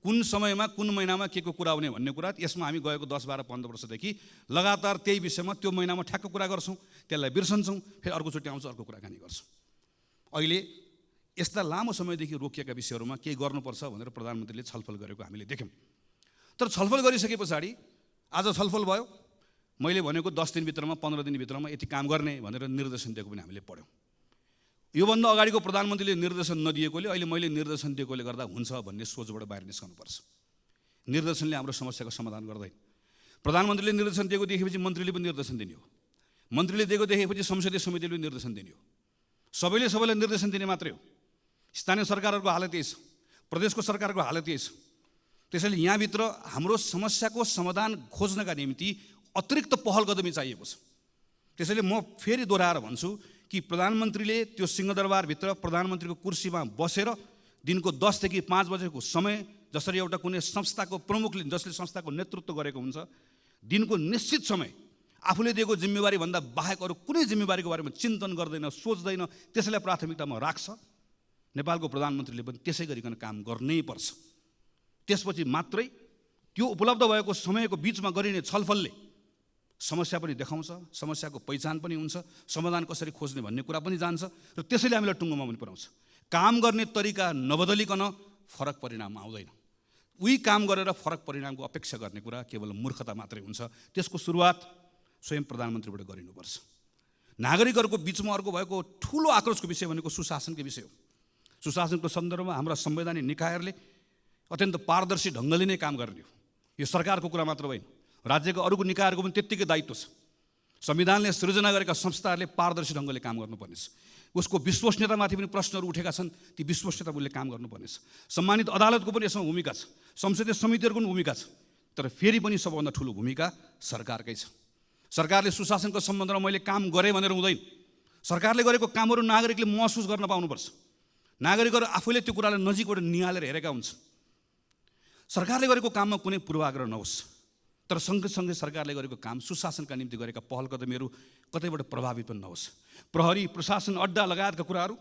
कुन समयमा कुन महिनामा के को कुरा हुने भन्ने कुरा यसमा हामी गएको 10, 12, 15 वर्षदेखि लगातार त्यही विषयमा त्यो महिनामा ठ्याक्क कुरा गर्छौँ, त्यसलाई बिर्सन्छौँ, फेरि अर्कोचोटि आउँछ अर्को कुराकानी गर्छौँ। अहिले यस्ता लामो समयदेखि रोकिएका विषयहरूमा केही गर्नुपर्छ भनेर प्रधानमन्त्रीले छलफल गरेको हामीले देख्यौँ। तर छलफल गरिसके पछाडि आज छलफल भयो, मैले भनेको 10 दिनभित्रमा 15 दिनभित्रमा यति काम गर्ने भनेर निर्देशन दिएको पनि हामीले पढ्यौँ। योभन्दा अगाडिको प्रधानमन्त्रीले निर्देशन नदिएकोले अहिले मैले निर्देशन दिएकोले गर्दा हुन्छ भन्ने सोचबाट बाहिर निस्कनुपर्छ। निर्देशनले हाम्रो समस्याको समाधान गर्दैन। प्रधानमन्त्रीले निर्देशन दिएको देखेपछि मन्त्रीले पनि निर्देशन दिने हो, मन्त्रीले दिएको देखेपछि संसदीय समितिले पनि निर्देशन दिने हो। सबैलाई निर्देशन दिने मात्रै हो। स्थानीय सरकारहरूको हालत यही छ, प्रदेशको सरकारको हालत यही छ। त्यसैले यहाँभित्र हाम्रो समस्याको समाधान खोज्नका निम्ति अतिरिक्त पहल कदमी चाहिएको छ। त्यसैले म फेरि दोहोऱ्याएर भन्छु, कि प्रधानमन्त्रीले त्यो सिंहदरबारभित्र प्रधानमन्त्रीको कुर्सीमा बसेर दिनको 10 देखि 5 बजेको समय जसरी एउटा कुनै संस्थाको प्रमुखले जसले संस्थाको नेतृत्व गरेको हुन्छ दिनको निश्चित समय आफूले दिएको जिम्मेवारी भन्दा बाहेक अरू कुनै जिम्मेवारीको बारेमा चिन्तन गर्दैन, सोच्दैन, त्यसैलाई प्राथमिकतामा राख्छ। नेपालको प्रधानमन्त्रीले पनि त्यसै गरिकन काम गर्नै पर्छ। त्यसपछि मात्रै त्यो उपलब्ध भएको समयको बिचमा गरिने छलफलले समस्या पनि देखाउँछ, समस्याको पहिचान पनि हुन्छ, समाधान कसरी खोज्ने भन्ने कुरा पनि जान्छ र त्यसैले हामीलाई टुङ्गोमा पनि पुर्याउँछ। काम गर्ने तरिका नबदलिकन फरक परिणाम आउँदैन। उही काम गरेर फरक परिणामको अपेक्षा गर्ने कुरा केवल मूर्खता मात्रै हुन्छ। त्यसको सुरुवात स्वयं प्रधानमन्त्रीबाट गरिनुपर्छ। नागरिकहरूको बिचमा अर्को भएको ठुलो आक्रोशको विषय भनेको सुशासनको विषय हो। सुशासनको सन्दर्भमा हाम्रा संवैधानिक निकायहरूले अत्यन्त पारदर्शी ढङ्गले नै काम गर्ने हो। यो सरकारको कुरा मात्र होइन, राज्यको अरूको निकायहरूको पनि त्यत्तिकै दायित्व छ। संविधानले सृजना गरेका संस्थाहरूले पारदर्शी ढङ्गले काम गर्नुपर्नेछ। उसको विश्वसनीयतामाथि पनि प्रश्नहरू उठेका छन्, ती विश्वसनीयता उसले काम गर्नुपर्नेछ। सम्मानित अदालतको पनि यसमा भूमिका छ, संसदीय समितिहरूको पनि भूमिका छ, तर फेरि पनि सबभन्दा ठुलो भूमिका सरकारकै छ। सरकारले सुशासनको सम्बन्धमा मैले काम गरेँ भनेर हुँदैन। सरकारले गरेको कामहरू नागरिकले महसुस गर्न पाउनुपर्छ। नागरिकहरू आफैले त्यो कुरालाई नजिकबाट निहालेर हेरेका हुन्छन्। सरकारले गरेको काममा कुनै पूर्वाग्रह नहोस्, तर सँगसँगै सरकारले गरेको काम सुशासनका निम्ति गरेका पहल कदमीहरू कतैबाट प्रभावित पनि नहोस्। प्रहरी, प्रशासन, अड्डा लगायतका कुराहरू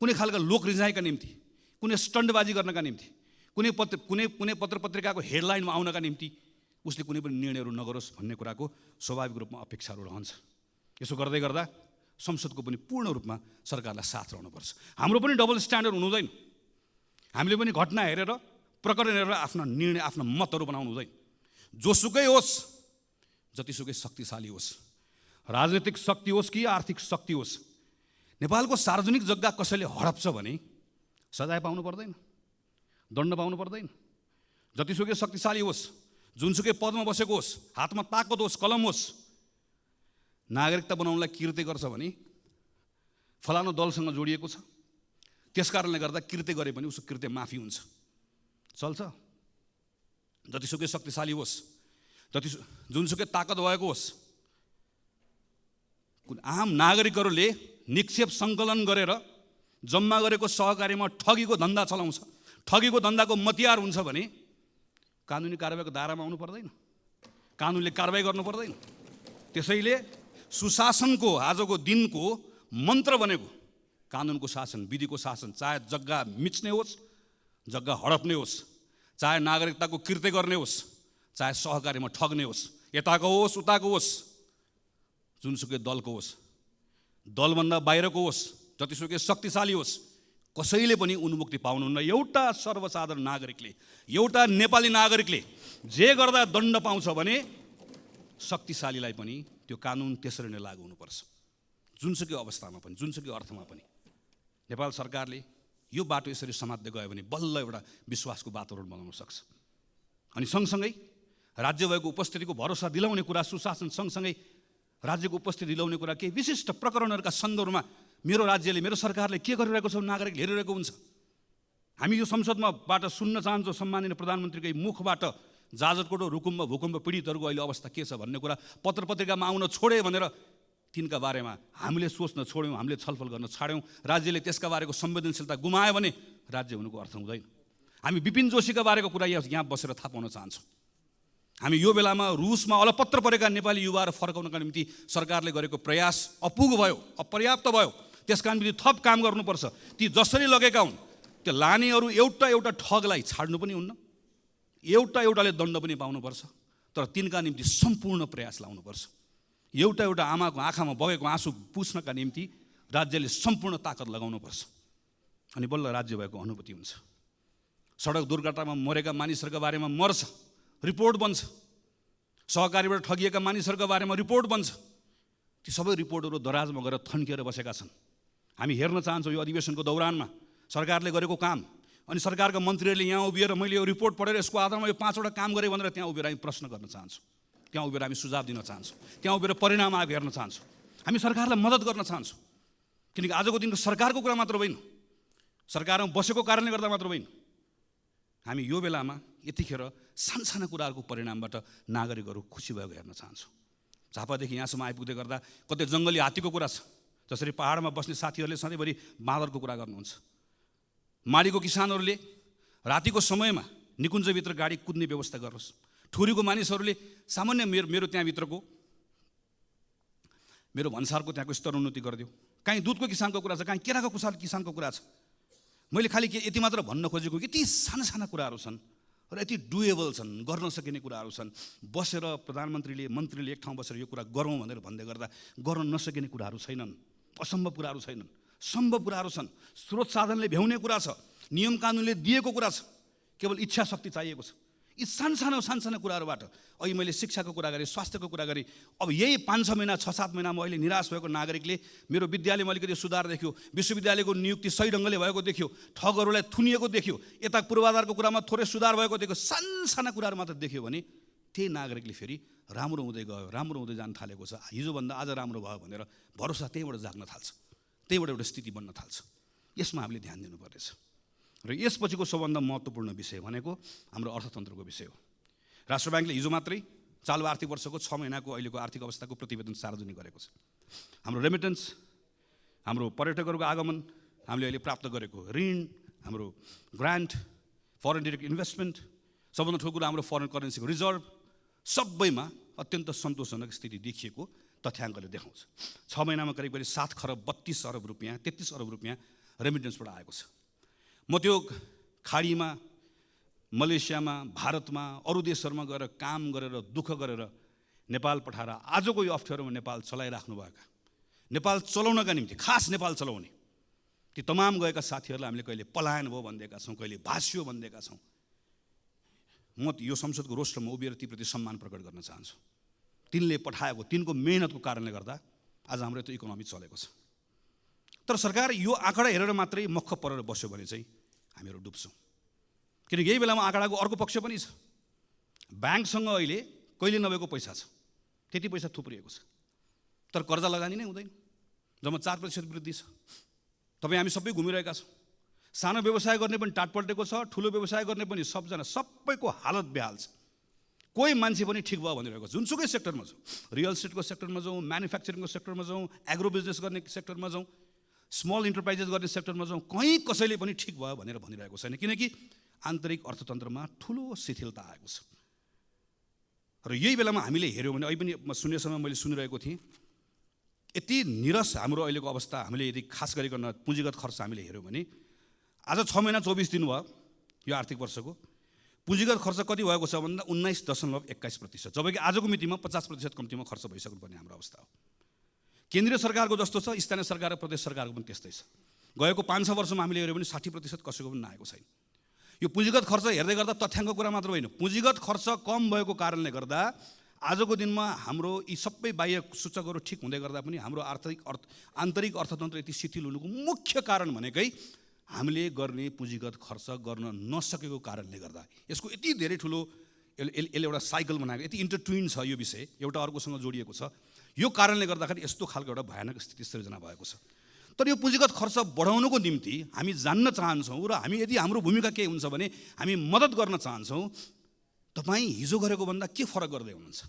कुनै खालका लोक रिझाइका निम्ति, कुनै स्टन्टबाजी गर्नका निम्ति, कुनै पत्र पत्रिकाको हेडलाइनमा आउनका निम्ति उसले कुनै पनि निर्णयहरू नगरोस् भन्ने कुराको स्वाभाविक रूपमा अपेक्षाहरू रहन्छ। यसो गर्दै गर्दा संसदको पनि पूर्ण रूपमा सरकारलाई साथ रहनुपर्छ। हाम्रो पनि डबल स्ट्यान्डर्ड हुनु हुँदैन। हामीले पनि घटना हेरेर, प्रकरण हेरेर आफ्ना निर्णय, आफ्ना मतहरू बनाउनु हुँदैन। जोसुकै होस्, जतिसुकै शक्तिशाली होस्, राजनीतिक शक्ति होस् कि आर्थिक शक्ति होस्, नेपालको सार्वजनिक जग्गा कसैले हडप्छ भने सजाय पाउनु पर्दैन, दण्ड पाउनु पर्दैन। जतिसुकै शक्तिशाली होस्, जुनसुकै पदमा बसेको होस्, हातमा ताकत होस्, कलम होस्, नागरिकता बनाउनलाई कृत्य गर्छ भने फलानु दलसँग जोडिएको छ, त्यस कारणले गर्दा कृत्य गरे पनि उसको कृत्य माफी हुन्छ, चल्छ। जतिसुकै शक्तिशाली होस्, जुनसुकै ताकत भएको होस्, आम नागरिकहरूले निक्षेप सङ्कलन गरेर जम्मा गरेको सहकारीमा ठगीको धन्दा चलाउँछ, ठगीको धन्दाको मतियार हुन्छ भने कानुनी कारबाहीको दायरामा आउनु पर्दैन, कानुनले कारबाही गर्नु पर्दैन। त्यसैले सुशासनको आजको दिनको मन्त्र बनेको कानुनको शासन, विधिको शासन, चाहे जग्गा मिच्ने होस्, जग्गा हडप्ने होस्, चाहे नागरिकताको कृत्य गर्ने होस्, चाहे सहकारीमा ठग्ने होस्, यताको होस् उताको होस्, जुनसुकै दलको होस्, दलभन्दा बाहिरको होस्, जतिसुकै शक्तिशाली होस्, कसैले पनि उन्मुक्ति पाउनुहुन्न। एउटा सर्वसाधारण नागरिकले, एउटा नेपाली नागरिकले जे गर्दा दण्ड पाउँछ भने शक्तिशालीलाई पनि त्यो कानुन त्यसरी नै लागू हुनुपर्छ। जुनसुकै अवस्थामा पनि, जुनसुकै अर्थमा पनि नेपाल सरकारले यो बाटो यसरी समात्दै गयो भने बल्ल एउटा विश्वासको वातावरण बनाउन सक्छ। अनि सँगसँगै राज्य भएको उपस्थितिको भरोसा दिलाउने कुरा, सुशासन सँगसँगै राज्यको उपस्थिति दिलाउने कुरा, केही विशिष्ट प्रकरणहरूका सन्दर्भमा मेरो राज्यले, मेरो सरकारले के गरिरहेको छ नागरिकले हेरिरहेको हुन्छ। हामी यो संसदमाबाट सुन्न चाहन्छौँ सम्माननीय प्रधानमन्त्रीकै मुखबाट जाजरकोट रुकुममा भूकम्प पीडितहरूको अहिले अवस्था के छ भन्ने कुरा पत्र पत्रिकामा आउन छोडे भनेर तिनका बारेमा हामीले सोच्न छोड्यौँ, हामीले छलफल गर्न छाड्यौँ, राज्यले त्यसका बारेको संवेदनशीलता गुमायो भने राज्य हुनुको अर्थ हुँदैन। हामी विपिन जोशीका बारेको कुरा यहाँ बसेर थाहा पाउन चाहन्छौँ। हामी यो बेलामा रुसमा अलपत्र परेका नेपाली युवाहरू फर्काउनका निम्ति सरकारले गरेको प्रयास अपुग भयो, अपर्याप्त भयो। त्यसका निम्ति थप काम गर्नुपर्छ। ती जसरी लगेका हुन् त्यो लानेहरू एउटा एउटा ठगलाई छाड्नु पनि हुन्न, एउटा एउटाले दण्ड पनि पाउनुपर्छ, तर तिनका निम्ति सम्पूर्ण प्रयास लाउनुपर्छ। एउटा एउटा आमाको आँखामा बगेको आँसु पुस्नका निम्ति राज्यले सम्पूर्ण ताकत लगाउनुपर्छ, अनि बल्ल राज्य भएको अनुभूति हुन्छ। सडक दुर्घटनामा मरेका मानिसहरूका बारेमा मर्छ, रिपोर्ट बन्छ, सहकारीबाट ठगिएका मानिसहरूका बारेमा रिपोर्ट बन्छ। ती सबै रिपोर्टहरू दराजमा गएर थन्किएर बसेका छन्। हामी हेर्न चाहन्छौँ यो अधिवेशनको दौरानमा सरकारले गरेको काम, अनि सरकारका मन्त्रीहरूले यहाँ उभिएर मैले यो रिपोर्ट पढेर यसको आधारमा यो 5वटा काम गरेँ भनेर त्यहाँ उभिएर हामी प्रश्न गर्न चाहन्छौँ, त्यहाँ उभिएर हामी सुझाव दिन चाहन्छौँ, त्यहाँ उभिएर परिणाम आएको हेर्न चाहन्छौँ। हामी सरकारलाई मद्दत गर्न चाहन्छौँ, किनकि आजको दिनको सरकारको कुरा मात्र होइन, सरकारमा बसेको कारणले गर्दा मात्र होइन। हामी यो बेलामा यतिखेर सानसाना कुराहरूको परिणामबाट नागरिकहरू खुसी भएको हेर्न चाहन्छौँ। झापादेखि यहाँसम्म आइपुग्दै गर्दा कतै जङ्गली हात्तीको कुरा छ, जसरी पहाडमा बस्ने साथीहरूले सधैँभरि बाँदरको कुरा गर्नुहुन्छ, माडीको किसानहरूले रातिको समयमा निकुञ्जभित्र गाडी कुद्ने व्यवस्था गर्नुहोस्, ठुरीको मानिसहरूले सामान्य मेरो त्यहाँभित्रको मेरो भन्सारको त्यहाँको स्तरोन्नति गरिदियो। काहीँ दुधको किसानको कुरा छ, काहीँ केराको किसानको कुरा छ। मैले खालि यति मात्र भन्न खोजेको कि यति साना साना कुराहरू छन् र यति डुएबल छन्, गर्न सकिने कुराहरू छन्। बसेर प्रधानमन्त्रीले मन्त्रीले एक ठाउँ बसेर यो कुरा गरौँ भनेर भन्दै गर्दा गर्न नसकिने कुराहरू छैनन्, असम्भव कुराहरू छैनन्, सम्भव कुराहरू छन्। स्रोत साधनले भ्याउने कुरा छ, नियम कानुनले दिएको कुरा छ, केवल इच्छा शक्ति चाहिएको छ। यी सानसानो कुराहरूबाट अहिले मैले शिक्षाको कुरा गरेँ, स्वास्थ्यको कुरा गरेँ। अब यही 5-6 महिना 6-7 महिनामा अहिले निराश भएको नागरिकले मेरो विद्यालयमा अलिकति सुधार देख्यो, विश्वविद्यालयको नियुक्ति सही ढङ्गले भएको देख्यो, ठगहरूलाई थुनिएको देख्यो, यता पूर्वाधारको कुरामा थोरै सुधार भएको देख्यो, साना कुराहरू मात्र देख्यो भने त्यही नागरिकले फेरि राम्रो हुँदै गयो, राम्रो हुँदै जान थालेको छ, हिजोभन्दा आज राम्रो भयो भनेर भरोसा त्यहीँबाट जाग्न थाल्छ, त्यहीँबाट एउटा स्थिति बन्न थाल्छ। यसमा हामीले ध्यान दिनुपर्नेछ। र यसपछिको सबभन्दा महत्त्वपूर्ण विषय भनेको हाम्रो अर्थतन्त्रको विषय हो। राष्ट्र ब्याङ्कले हिजो मात्रै चालु आर्थिक वर्षको 6 महिनाको अहिलेको आर्थिक अवस्थाको प्रतिवेदन सार्वजनिक गरेको छ। हाम्रो रेमिटेन्स, हाम्रो पर्यटकहरूको आगमन, हामीले अहिले प्राप्त गरेको ऋण, हाम्रो ग्रान्ट, फरेन डिरेक्ट इन्भेस्टमेन्ट, सबभन्दा ठुलो कुरा हाम्रो फरेन करेन्सीको रिजर्भ, सबैमा अत्यन्त सन्तोषजनक स्थिति देखिएको तथ्याङ्कले देखाउँछ। 6 महिनामा करिब 7 खरब 32 अरब रुपियाँ, 33 अरब रुपियाँ रेमिटेन्सबाट आएको छ। म त्यो खाडीमा, मलेसियामा, भारतमा, अरू देशहरूमा गएर काम गरेर दुःख गरेर नेपाल पठाएर आजको यो अप्ठ्यारोमा नेपाल चलाइराख्नुभएका, नेपाल चलाउनका निम्ति खास नेपाल चलाउने ती तमाम गएका साथीहरूलाई हामीले कहिले पलायन भयो भनिदिएका छौँ, कहिले भाष्यो भनिदिएका छौँ। म यो संसदको रोस्टरमा उभिएर तीप्रति सम्मान प्रकट गर्न चाहन्छु। तिनले पठाएको, तिनको मेहनतको कारणले गर्दा आज हाम्रो त्यो इकोनोमी चलेको छ। तर सरकार यो आँकडा हेरेर मात्रै मख परेर बस्यो भने चाहिँ हामीहरू डुब्छौँ। किनकि यही बेलामा आँकडाको अर्को पक्ष पनि छ। ब्याङ्कसँग अहिले कहिले नभएको पैसा छ, त्यति पैसा थुप्रिएको छ, तर कर्जा लगानी नै हुँदैन। जम्मा 4% वृद्धि छ। तपाईँ हामी सबै घुमिरहेका छौँ। सानो व्यवसाय गर्ने पनि टाट पल्टेको छ, ठुलो व्यवसाय गर्ने पनि सबैको हालत बेहाल छ। कोही मान्छे पनि ठिक भयो भनिरहेको छ। जुनसुकै सेक्टरमा जाउँ, रियल इस्टेटको सेक्टरमा जाउँ, म्यानुफ्याक्चरिङको सेक्टरमा जाउँ, एग्रो बिजनेस गर्ने सेक्टरमा जाउँ, स्मल इन्टरप्राइजेस गर्ने सेक्टरमा जाउँ, कहीँ कसैले पनि ठिक भयो भनेर भनिरहेको छैन। किनकि आन्तरिक अर्थतन्त्रमा ठुलो शिथिलता आएको छ। र यही बेलामा हामीले हेऱ्यौँ भने, अहिले पनि सुन्ने समय मैले सुनिरहेको थिएँ, यति निरस हाम्रो अहिलेको अवस्था। हामीले यदि खास गरिकन पुँजीगत खर्च हामीले हेऱ्यौँ भने आज 6 महिना 24 दिन भयो यो आर्थिक वर्षको, पुँजीगत खर्च कति भएको छ भन्दा 19.21%, जबकि आजको मितिमा 50% कम्तीमा खर्च भइसक्नु पर्ने हाम्रो अवस्था हो। केन्द्रीय सरकारको जस्तो छ, स्थानीय सरकार र प्रदेश सरकारको पनि त्यस्तै छ। गएको 5-6 वर्षमा हामीले हेऱ्यौँ भने 60% कसैको पनि नआएको छैन। यो पुँजीगत खर्च हेर्दै गर्दा तथ्याङ्क कुरा मात्र होइन, पुँजीगत खर्च कम भएको कारणले गर्दा आजको दिनमा हाम्रो यी सबै बाह्य सूचकहरू ठिक हुँदै गर्दा पनि हाम्रो आन्तरिक अर्थतन्त्र यति शिथिल हुनुको मुख्य कारण भनेकै हामीले गर्ने पुँजीगत खर्च गर्न नसकेको कारणले गर्दा। यसको यति धेरै ठुलो यसले एउटा साइकल बनाएको, यति इन्टरट्विन छ यो विषय, एउटा अर्कोसँग जोडिएको छ। यो कारणले गर्दाखेरि यस्तो खालको एउटा भयानक स्थिति सृजना भएको छ। तर यो पुँजीगत खर्च बढाउनुको निम्ति हामी जान्न चाहन्छौँ र हामी यदि हाम्रो भूमिका के हुन्छ भने हामी मद्दत गर्न चाहन्छौँ। तपाईँ हिजो गरेको भन्दा के फरक गर्दै हुनुहुन्छ?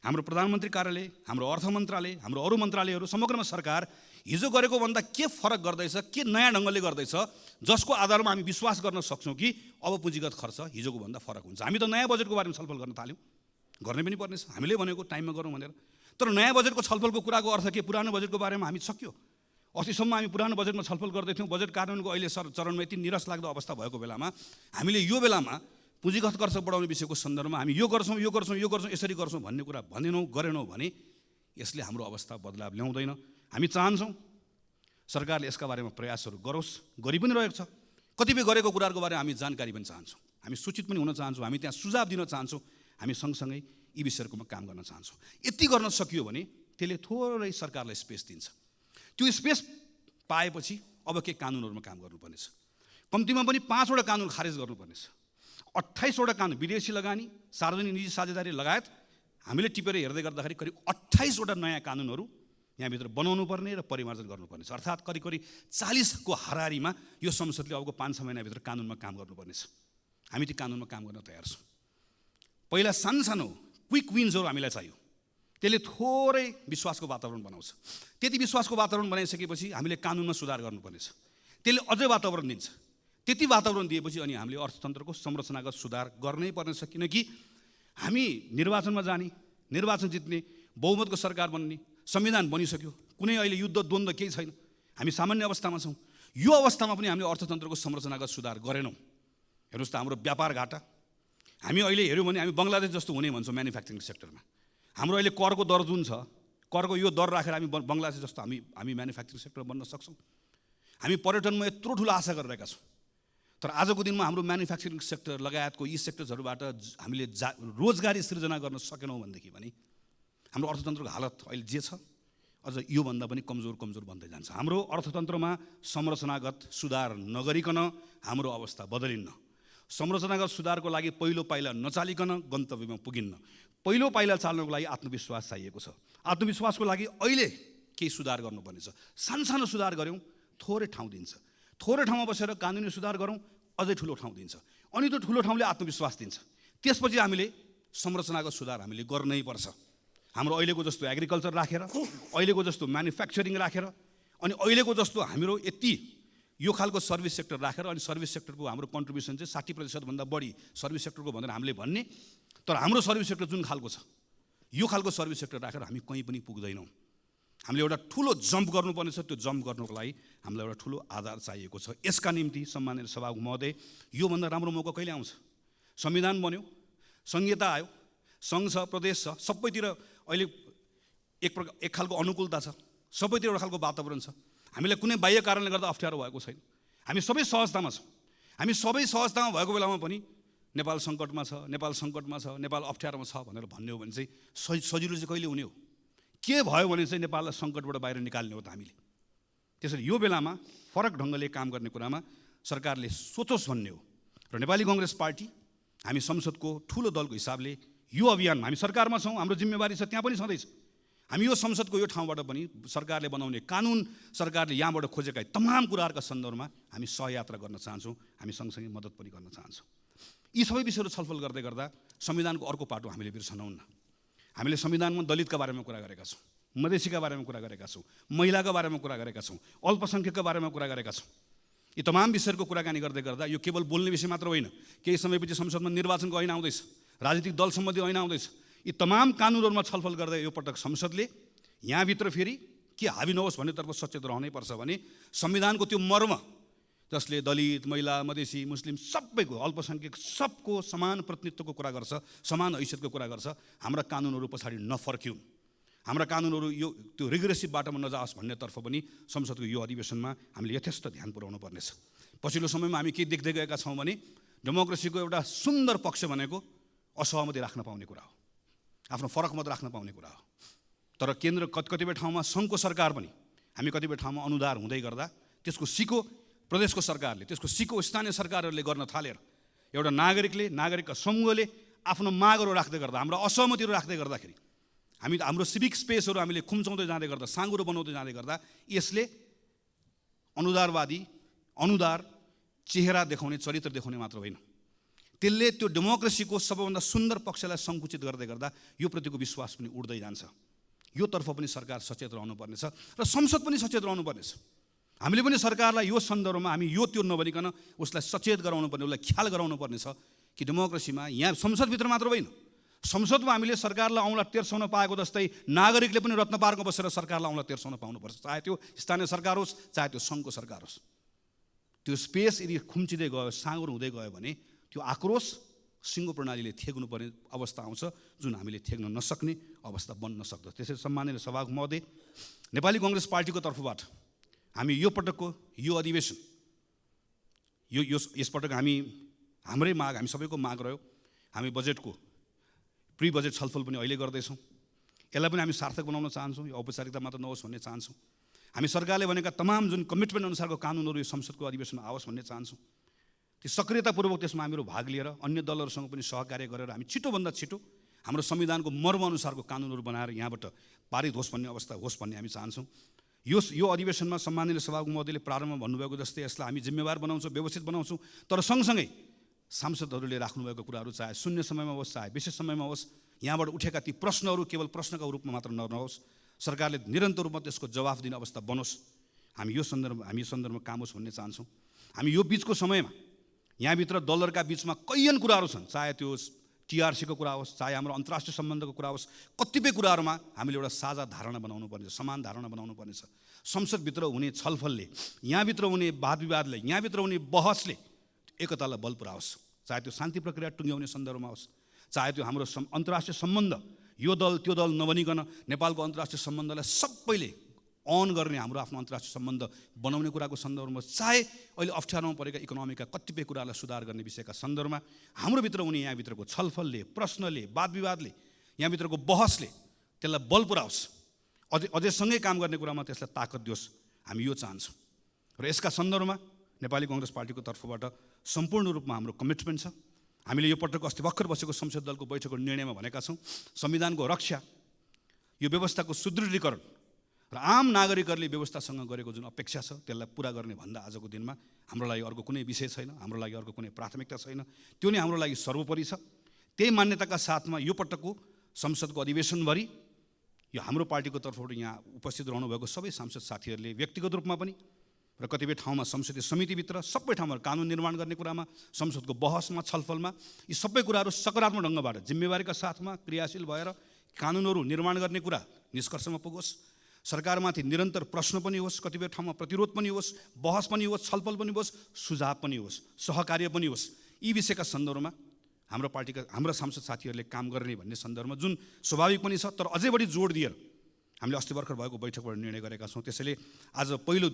हाम्रो प्रधानमन्त्री कार्यालय, हाम्रो अर्थ मन्त्रालय, हाम्रो अरू मन्त्रालयहरू, समग्रमा सरकार हिजो गरेको भन्दा के फरक गर्दैछ, के नयाँ ढङ्गले गर्दैछ, जसको आधारमा हामी विश्वास गर्न सक्छौँ कि अब पुँजीगत खर्च हिजोको भन्दा फरक हुन्छ। हामी त नयाँ बजेटको बारेमा छलफल गर्न थाल्यौँ, गर्ने पनि पर्नेछ, हामीले भनेको टाइममा गरौँ भनेर। तर नयाँ बजेटको छलफलको कुराको अर्थ के? पुरानो बजेटको बारेमा हामी सक्यो। अस्तिसम्म हामी पुरानो बजेटमा छलफल गर्दैथ्यौँ। बजेट कार्यान्वयनको अहिले चरणमा यति निराश लाग्दो अवस्था भएको बेलामा हामीले यो बेलामा पुँजीगत खर्च बढाउने विषयको सन्दर्भमा हामी यो गर्छौँ, यसरी गर्छौँ भन्ने कुरा भनेनौँ, गरेनौँ भने यसले हाम्रो अवस्था बदलाव ल्याउँदैन। हामी चाहन्छौँ सरकारले यसका बारेमा प्रयासहरू गरोस्, गरि पनि रहेको छ। कतिपय गरेको कुराहरूको बारेमा हामी जानकारी पनि चाहन्छौँ, हामी सूचित पनि हुन चाहन्छौँ, हामी त्यहाँ सुझाव दिन चाहन्छौँ, हामी सँगसँगै यी विषयहरूमा काम गर्न चाहन्छौँ। यति गर्न सकियो भने त्यसले थोरै सरकारलाई स्पेस दिन्छ। त्यो स्पेस पाएपछि अब के कानुनहरूमा काम गर्नुपर्नेछ। कम्तीमा पनि 5वटा कानुन खारेज गर्नुपर्नेछ। 28वटा कानुन, विदेशी लगानी, सार्वजनिक निजी साझेदारी लगायत हामीले टिपेर हेर्दै गर्दाखेरि करिब 28वटा नयाँ कानुनहरू यहाँभित्र बनाउनु पर्ने र परिमार्जन गर्नुपर्ने छ। अर्थात् करिब 40को हाराहारीमा यो संसदले अबको 5-6 महिनाभित्र कानुनमा काम गर्नुपर्नेछ। हामी ती कानुनमा काम गर्न तयार छौँ। पहिला सानो क्विक विन्सहरू हामीलाई चाहियो। त्यसले थोरै विश्वासको वातावरण बनाउँछ। त्यति विश्वासको वातावरण बनाइसकेपछि हामीले कानुनमा सुधार गर्नुपर्नेछ, त्यसले अझै वातावरण दिन्छ। त्यति वातावरण दिएपछि अनि हामीले अर्थतन्त्रको संरचनागत सुधार गर्नै पर्नेछ, किनकि हामी निर्वाचनमा जाने, निर्वाचन जित्ने, बहुमतको सरकार बन्ने, संविधान बनिसक्यो, कुनै अहिले युद्ध द्वन्द्व केही छैन, हामी सामान्य अवस्थामा छौँ। यो अवस्थामा पनि हामीले अर्थतन्त्रको संरचनागत सुधार गरेनौँ। हेर्नुहोस् त, हाम्रो व्यापार घाटा हामी अहिले हेऱ्यौँ भने हामी बङ्गलादेश जस्तो हुने भन्छौँ म्यानुफ्याक्चरिङ सेक्टरमा। हाम्रो अहिले करको दर जुन छ, करको यो दर राखेर हामी बङ्गलादेश जस्तो हामी म्यानुफ्याक्चरिङ सेक्टर बन्न सक्छौँ। हामी पर्यटनमा यत्रो ठुलो आशा गरिरहेका छौँ, तर आजको दिनमा हाम्रो म्यानुफ्याक्चरिङ सेक्टर लगायतको यी सेक्टर्सहरूबाट हामीले रोजगारी सृजना गर्न सकेनौँ भनेदेखि भने हाम्रो अर्थतन्त्रको हालत अहिले जे छ अझ योभन्दा पनि कमजोर बन्दै जान्छ। हाम्रो अर्थतन्त्रमा संरचनागत सुधार नगरिकन हाम्रो अवस्था बदलिन्न। संरचनागत सुधारको लागि पहिलो पाइला नचालिकन गन्तव्यमा पुगिन्न। पहिलो पाइला चाल्नको लागि आत्मविश्वास चाहिएको छ। आत्मविश्वासको लागि अहिले केही सुधार गर्नुपर्नेछ। सानो सुधार गऱ्यौँ, थोरै ठाउँ दिन्छ। थोरै ठाउँमा बसेर कानुनी सुधार गरौँ, अझै ठुलो ठाउँ दिन्छ। अनि त्यो ठुलो ठाउँले आत्मविश्वास दिन्छ। त्यसपछि हामीले संरचनागत सुधार हामीले गर्नै पर्छ। हाम्रो अहिलेको जस्तो एग्रिकल्चर राखेर, अहिलेको जस्तो म्यानुफ्याक्चरिङ राखेर, अनि अहिलेको जस्तो हाम्रो यति यो खालको सर्भिस सेक्टर राखेर, अनि सर्भिस सेक्टरको हाम्रो कन्ट्रिब्युसन चाहिँ 60%भन्दा बढी सर्भिस सेक्टरको भनेर हामीले भन्ने, तर हाम्रो सर्भिस सेक्टर जुन खालको छ, यो खालको सर्भिस सेक्टर राखेर हामी कहीँ पनि पुग्दैनौँ। हामीले एउटा ठुलो जम्प गर्नुपर्ने छ। त्यो जम्प गर्नको लागि हामीलाई एउटा ठुलो आधार चाहिएको छ। यसका निम्ति सम्माननीय सभामुख महोदय, योभन्दा राम्रो मौका कहिले आउँछ? संविधान बन्यो, संहिता आयो, सङ्घ छ, प्रदेश छ, सबैतिर अहिले एक खालको अनुकूलता छ, सबैतिर एउटा खालको वातावरण छ। हामीलाई कुनै बाह्य कारणले गर्दा अप्ठ्यारो भएको छैन। हामी सबै सहजतामा छौँ। हामी सबै सहजतामा भएको बेलामा पनि नेपाल सङ्कटमा छ, नेपाल सङ्कटमा छ, नेपाल अप्ठ्यारोमा छ भनेर भन्ने हो भने चाहिँ सजिलो चाहिँ कहिले हुने हो? के भयो भने चाहिँ नेपाललाई सङ्कटबाट बाहिर निकाल्ने हो त हामीले। त्यसैले यो बेलामा फरक ढङ्गले काम गर्ने कुरामा सरकारले सोचोस् भन्ने हो। र नेपाली कङ्ग्रेस पार्टी हामी संसदको ठुलो दलको हिसाबले यो अभियानमा हामी सरकारमा छौँ, हाम्रो जिम्मेवारी छ, त्यहाँ पनि छँदैछ। हामी यो संसदको यो ठाउँबाट पनि सरकारले बनाउने कानुन, सरकारले यहाँबाट खोजेका तमाम कुराहरूका सन्दर्भमा हामी सहयात्रा गर्न चाहन्छौँ, हामी सँगसँगै मद्दत पनि गर्न चाहन्छौँ। यी सबै विषयहरू छलफल गर्दै गर्दा संविधानको अर्को पाटो हामीले बिर्सनौँ न। हामीले संविधानमा दलितका बारेमा कुरा गरेका छौँ, मधेसीका बारेमा कुरा गरेका छौँ, महिलाका बारेमा कुरा गरेका छौँ, अल्पसङ्ख्यकका बारेमा कुरा गरेका छौँ। यी तमाम विषयहरूको कुराकानी गर्दै गर्दा यो केवल बोल्ने विषय मात्र होइन। केही समयपछि संसदमा निर्वाचनको ऐन आउँदैछ, राजनीतिक दल सम्बन्धी ऐन आउँदैछ। यी तमाम कानुनहरूमा छलफल गर्दै यो पटक संसदले यहाँभित्र फेरि के हावी नहोस् भन्नेतर्फ सचेत रहनै पर्छ भने संविधानको त्यो मर्म जसले दलित, महिला, मधेसी, मुस्लिम सबैको, अल्पसङ्ख्यक सबको समान प्रतिनिधित्वको कुरा गर्छ, समान हैसियतको कुरा गर्छ, हाम्रा कानुनहरू पछाडि नफर्किउन्, हाम्रा कानुनहरू यो त्यो रिग्रेसिभ बाटोमा नजाओस् भन्नेतर्फ पनि संसदको यो अधिवेशनमा हामीले यथेष्ट ध्यान पुर्याउनु पर्नेछ। पछिल्लो समयमा हामी के देख्दै गएका छौँ भने डेमोक्रेसीको एउटा सुन्दर पक्ष भनेको असहमति राख्न पाउने कुरा हो, आफ्नो फरक मत राख्न पाउने कुरा हो। तर केन्द्र कतिपय ठाउँमा सङ्घको सरकार पनि हामी कतिपय ठाउँमा अनुदार हुँदै गर्दा त्यसको सिको प्रदेशको सरकारले, त्यसको सिको स्थानीय सरकारहरूले गर्न थालेर एउटा नागरिकका समूहले आफ्नो मागहरू राख्दै गर्दा, हाम्रो असहमतिहरू राख्दै गर्दाखेरि हामी हाम्रो सिभिक स्पेसहरू हामीले खुम्चाउँदै जाँदै गर्दा, साँगुरो बनाउँदै जाँदै गर्दा यसले अनुदार चेहरा देखाउने, चरित्र देखाउने मात्र होइन, त्यसले त्यो डेमोक्रेसीको सबैभन्दा सुन्दर पक्षलाई सङ्कुचित गर्दै गर्दा यो प्रतिको विश्वास पनि उड्दै जान्छ। यो तर्फ पनि सरकार सचेत रहनुपर्नेछ र संसद पनि सचेत रहनुपर्नेछ। हामीले पनि सरकारलाई यो सन्दर्भमा हामी यो त्यो नभनिकन उसलाई सचेत गराउनु पर्ने, उसलाई ख्याल गराउनु पर्नेछ कि डेमोक्रेसीमा यहाँ संसदभित्र मात्र होइन, संसदमा हामीले सरकारलाई औँला तेर्साउन पाएको जस्तै नागरिकले पनि रत्न पार्कमा बसेर सरकारलाई औँला तेर्साउन पाउनुपर्छ, चाहे त्यो स्थानीय सरकार होस्, चाहे त्यो सङ्घको सरकार होस्। त्यो स्पेस यदि खुम्चिँदै गयो, साँगुरो हुँदै गयो भने त्यो आक्रोश सिङ्गो प्रणालीले थेग्नु पर्ने अवस्था आउँछ, जुन हामीले थेग्न नसक्ने अवस्था बन्न सक्छ। त्यसैले सम्माननीय सभामुख महोदय, नेपाली कङ्ग्रेस पार्टीको तर्फबाट हामी यो पटकको यो अधिवेशन यसपटक हाम्रै माग, हामी सबैको माग रह्यो, हामी बजेटको प्री बजेट छलफल पनि अहिले गर्दैछौँ। यसलाई पनि हामी सार्थक बनाउन चाहन्छौँ, यो औपचारिकता मात्र नहोस् भन्ने चाहन्छौँ। हामी सरकारले भनेका तमाम जुन कमिटमेन्ट अनुसारको कानुनहरू यो संसदको अधिवेशनमा आओस् भन्ने चाहन्छौँ। त्यो सक्रियतापूर्वक त्यसमा हामीहरू भाग लिएर अन्य दलहरूसँग पनि सहकार्य गरेर हामी छिटोभन्दा छिटो हाम्रो संविधानको मर्म अनुसारको कानुनहरू बनाएर यहाँबाट पारित होस् भन्ने अवस्था होस् भन्ने हामी चाहन्छौँ। यो अधिवेशनमा सम्माननीय सभामुख महोदयले प्रारम्भमा भन्नुभएको जस्तै यसलाई हामी जिम्मेवार बनाउँछौँ, व्यवस्थित बनाउँछौँ, तर सँगसँगै सांसदहरूले राख्नुभएको कुराहरू चाहे शून्य समयमा होस् चाहे विशेष समयमा होस्, यहाँबाट उठेका ती प्रश्नहरू केवल प्रश्नका रूपमा मात्र नरहोस्, सरकारले निरन्तर रूपमा त्यसको जवाफ दिने अवस्था बनोस्। हामी यो सन्दर्भमा काम होस् भन्ने चाहन्छौँ। हामी यो बिचको समयमा यहाँभित्र दलहरूका बिचमा कैयन कुराहरू छन्, चाहे त्यो टिआरसीको कुरा होस्, चाहे हाम्रो अन्तर्राष्ट्रिय सम्बन्धको कुरा होस्, कतिपय कुराहरूमा हामीले एउटा साझा धारणा बनाउनु पर्नेछ, समान धारणा बनाउनु पर्नेछ। संसदभित्र हुने छलफलले, यहाँभित्र हुने वाद विवादले, यहाँभित्र हुने बहसले एकतालाई बल पुऱ्याओस्। चाहे त्यो शान्ति प्रक्रिया टुङ्ग्याउने सन्दर्भमा होस्, चाहे त्यो हाम्रो अन्तर्राष्ट्रिय सम्बन्ध, यो दल त्यो दल नबनिकन नेपालको अन्तर्राष्ट्रिय सम्बन्धलाई सबैले अन गर्ने हाम्रो आफ्नो अन्तर्राष्ट्रिय सम्बन्ध बनाउने कुराको सन्दर्भमा, चाहे अहिले अप्ठ्यारोमा परेका इकोनोमीका कतिपय कुरालाई सुधार गर्ने विषयका सन्दर्भमा हाम्रोभित्र हुने यहाँभित्रको छलफलले, प्रश्नले, वाद विवादले, यहाँभित्रको बहसले त्यसलाई बल पुऱ्याओस्, अझै सँगै काम गर्ने कुरामा त्यसलाई ताकत दियोस्। हामी यो चाहन्छौँ र यसका सन्दर्भमा नेपाली कांग्रेस पार्टीको तर्फबाट सम्पूर्ण रूपमा हाम्रो कमिटमेन्ट छ। हामीले यो पटक अस्ति भर्खर बसेको संसद दलको बैठकको निर्णयमा भनेका छौँ, संविधानको रक्षा, यो व्यवस्थाको सुदृढीकरण र आम नागरिकहरूले व्यवस्थासँग गरेको जुन अपेक्षा छ त्यसलाई पुरा गर्ने भन्दा आजको दिनमा हाम्रो लागि अर्को कुनै विषय छैन, हाम्रो लागि अर्को कुनै प्राथमिकता छैन। त्यो नै हाम्रो लागि सर्वोपरि छ। त्यही मान्यताका साथमा यो पटकको संसदको अधिवेशनभरि यो हाम्रो पार्टीको तर्फबाट यहाँ उपस्थित रहनुभएको सबै सांसद साथीहरूले व्यक्तिगत रूपमा पनि र कतिपय ठाउँमा संसदीय समितिभित्र सबै ठाउँमा कानुन निर्माण गर्ने कुरामा, संसदको बहसमा, छलफलमा यी सबै कुराहरू सकारात्मक ढङ्गबाट जिम्मेवारीका साथमा क्रियाशील भएर कानुनहरू निर्माण गर्ने कुरा निष्कर्षमा पुगोस्। सरकारमाथि निरन्तर प्रश्न पनि होस्, कतिपय ठाउँमा प्रतिरोध पनि होस्, बहस पनि होस्, छलफल पनि होस्, सुझाव पनि होस्, सहकार्य पनि होस्। यी विषयका सन्दर्भमा हाम्रा सांसद साथीहरूले काम गर्ने भन्ने सन्दर्भमा जुन स्वाभाविक पनि छ, तर अझै बढी जोड दिएर हामीले अस्ति भर्खर भएको बैठकबाट निर्णय गरेका छौँ। त्यसैले आज पहिलो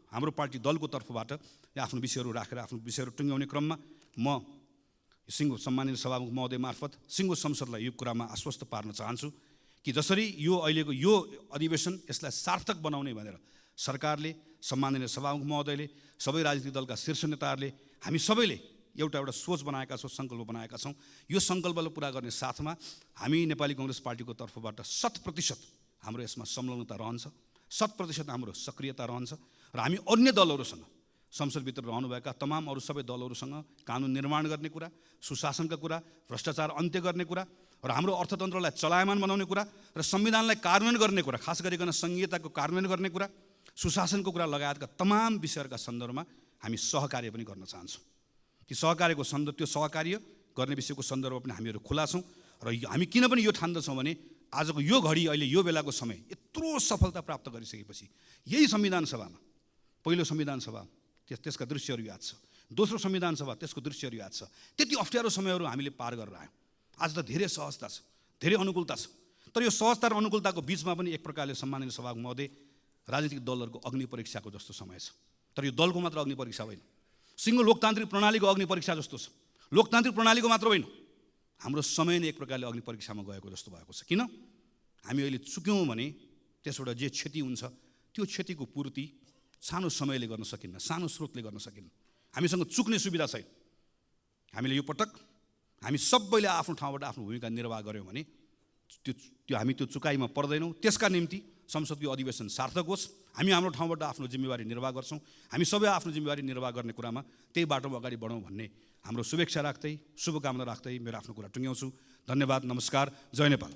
हाम्रो पार्टी दलको तर्फबाट आफ्नो विषयहरू राखेर आफ्नो विषयहरू टुङ्ग्याउने क्रममा म सिङ्गो सम्मानित सभामुख महोदय मार्फत सिङ्गो संसदलाई यो कुरामा आश्वस्त पार्न चाहन्छु कि जसरी यो अहिलेको यो अधिवेशन यसलाई सार्थक बनाउने भनेर सरकारले, सम्माननीय सभामुख महोदयले, सबै राजनीतिक दलका शीर्ष नेताहरूले, हामी सबैले एउटा सोच बनाएका छौँ, सङ्कल्प बनाएका छौँ। यो सङ्कल्पलाई पुरा गर्ने साथमा हामी नेपाली कांग्रेस पार्टीको तर्फबाट 100% हाम्रो यसमा संलग्नता रहन्छ, 100% हाम्रो सक्रियता रहन्छ र हामी अन्य दलहरूसँग, संसदभित्र रहनुभएका तमाम अरू सबै दलहरूसँग कानुन निर्माण गर्ने कुरा, सुशासनका कुरा, भ्रष्टाचार अन्त्य गर्ने कुरा र हाम्रो अर्थतन्त्रलाई चलायमान बनाउने कुरा र संविधानलाई कार्यान्वयन गर्ने कुरा, खास गरिकन संहिताको कार्यान्वयन गर्ने कुरा, सुशासनको कुरा लगायतका तमाम विषयहरूका सन्दर्भमा हामी सहकार्य पनि गर्न चाहन्छौँ। ती सहकार्यको त्यो सहकार्य गर्ने विषयको सन्दर्भमा पनि हामीहरू खुला छौँ र हामी किन पनि यो ठान्दछौँ भने आजको यो घडी, अहिले यो बेलाको समय यत्रो सफलता प्राप्त गरिसकेपछि यही संविधान सभामा, पहिलो संविधान सभा त्यसका दृश्यहरू याद छ, दोस्रो संविधान सभा त्यसको दृश्यहरू याद छ, त्यति अप्ठ्यारो समयहरू हामीले पार गरेर आयौँ। आज त धेरै सहजता छ, धेरै अनुकूलता छ, तर यो सहजता र अनुकूलताको बिचमा पनि एक प्रकारले सम्मानित सभामुख महोदय राजनीतिक दलहरूको अग्नि परीक्षाको जस्तो समय छ। तर यो दलको मात्र अग्नि परीक्षा होइन, सिङ्गो लोकतान्त्रिक प्रणालीको अग्नि परीक्षा जस्तो छ। लोकतान्त्रिक प्रणालीको मात्र होइन, हाम्रो समय नै एक प्रकारले अग्नि परीक्षामा गएको जस्तो भएको छ। किन? हामी अहिले चुक्यौँ भने त्यसबाट जे क्षति हुन्छ त्यो क्षतिको पूर्ति सानो समयले गर्न सकिन्न, सानो स्रोतले गर्न सकिन्न। हामीसँग चुक्ने सुविधा छैन। हामीले यो पटक हामी सबैले आफ्नो ठाउँबाट आफ्नो भूमिका निर्वाह गऱ्यौँ भने हामी त्यो चुकाइमा पर्दैनौँ। त्यसका निम्ति संसदको अधिवेशन सार्थक होस्, हामी हाम्रो ठाउँबाट आफ्नो जिम्मेवारी निर्वाह गर्छौँ। हामी सबै आफ्नो जिम्मेवारी निर्वाह गर्ने कुरामा त्यही बाटोमा अगाडि बढौँ भन्ने हाम्रो शुभेच्छा राख्दै, शुभकामना राख्दै मेरो आफ्नो कुरा टुङ्ग्याउँछु। धन्यवाद, नमस्कार, जय नेपाल।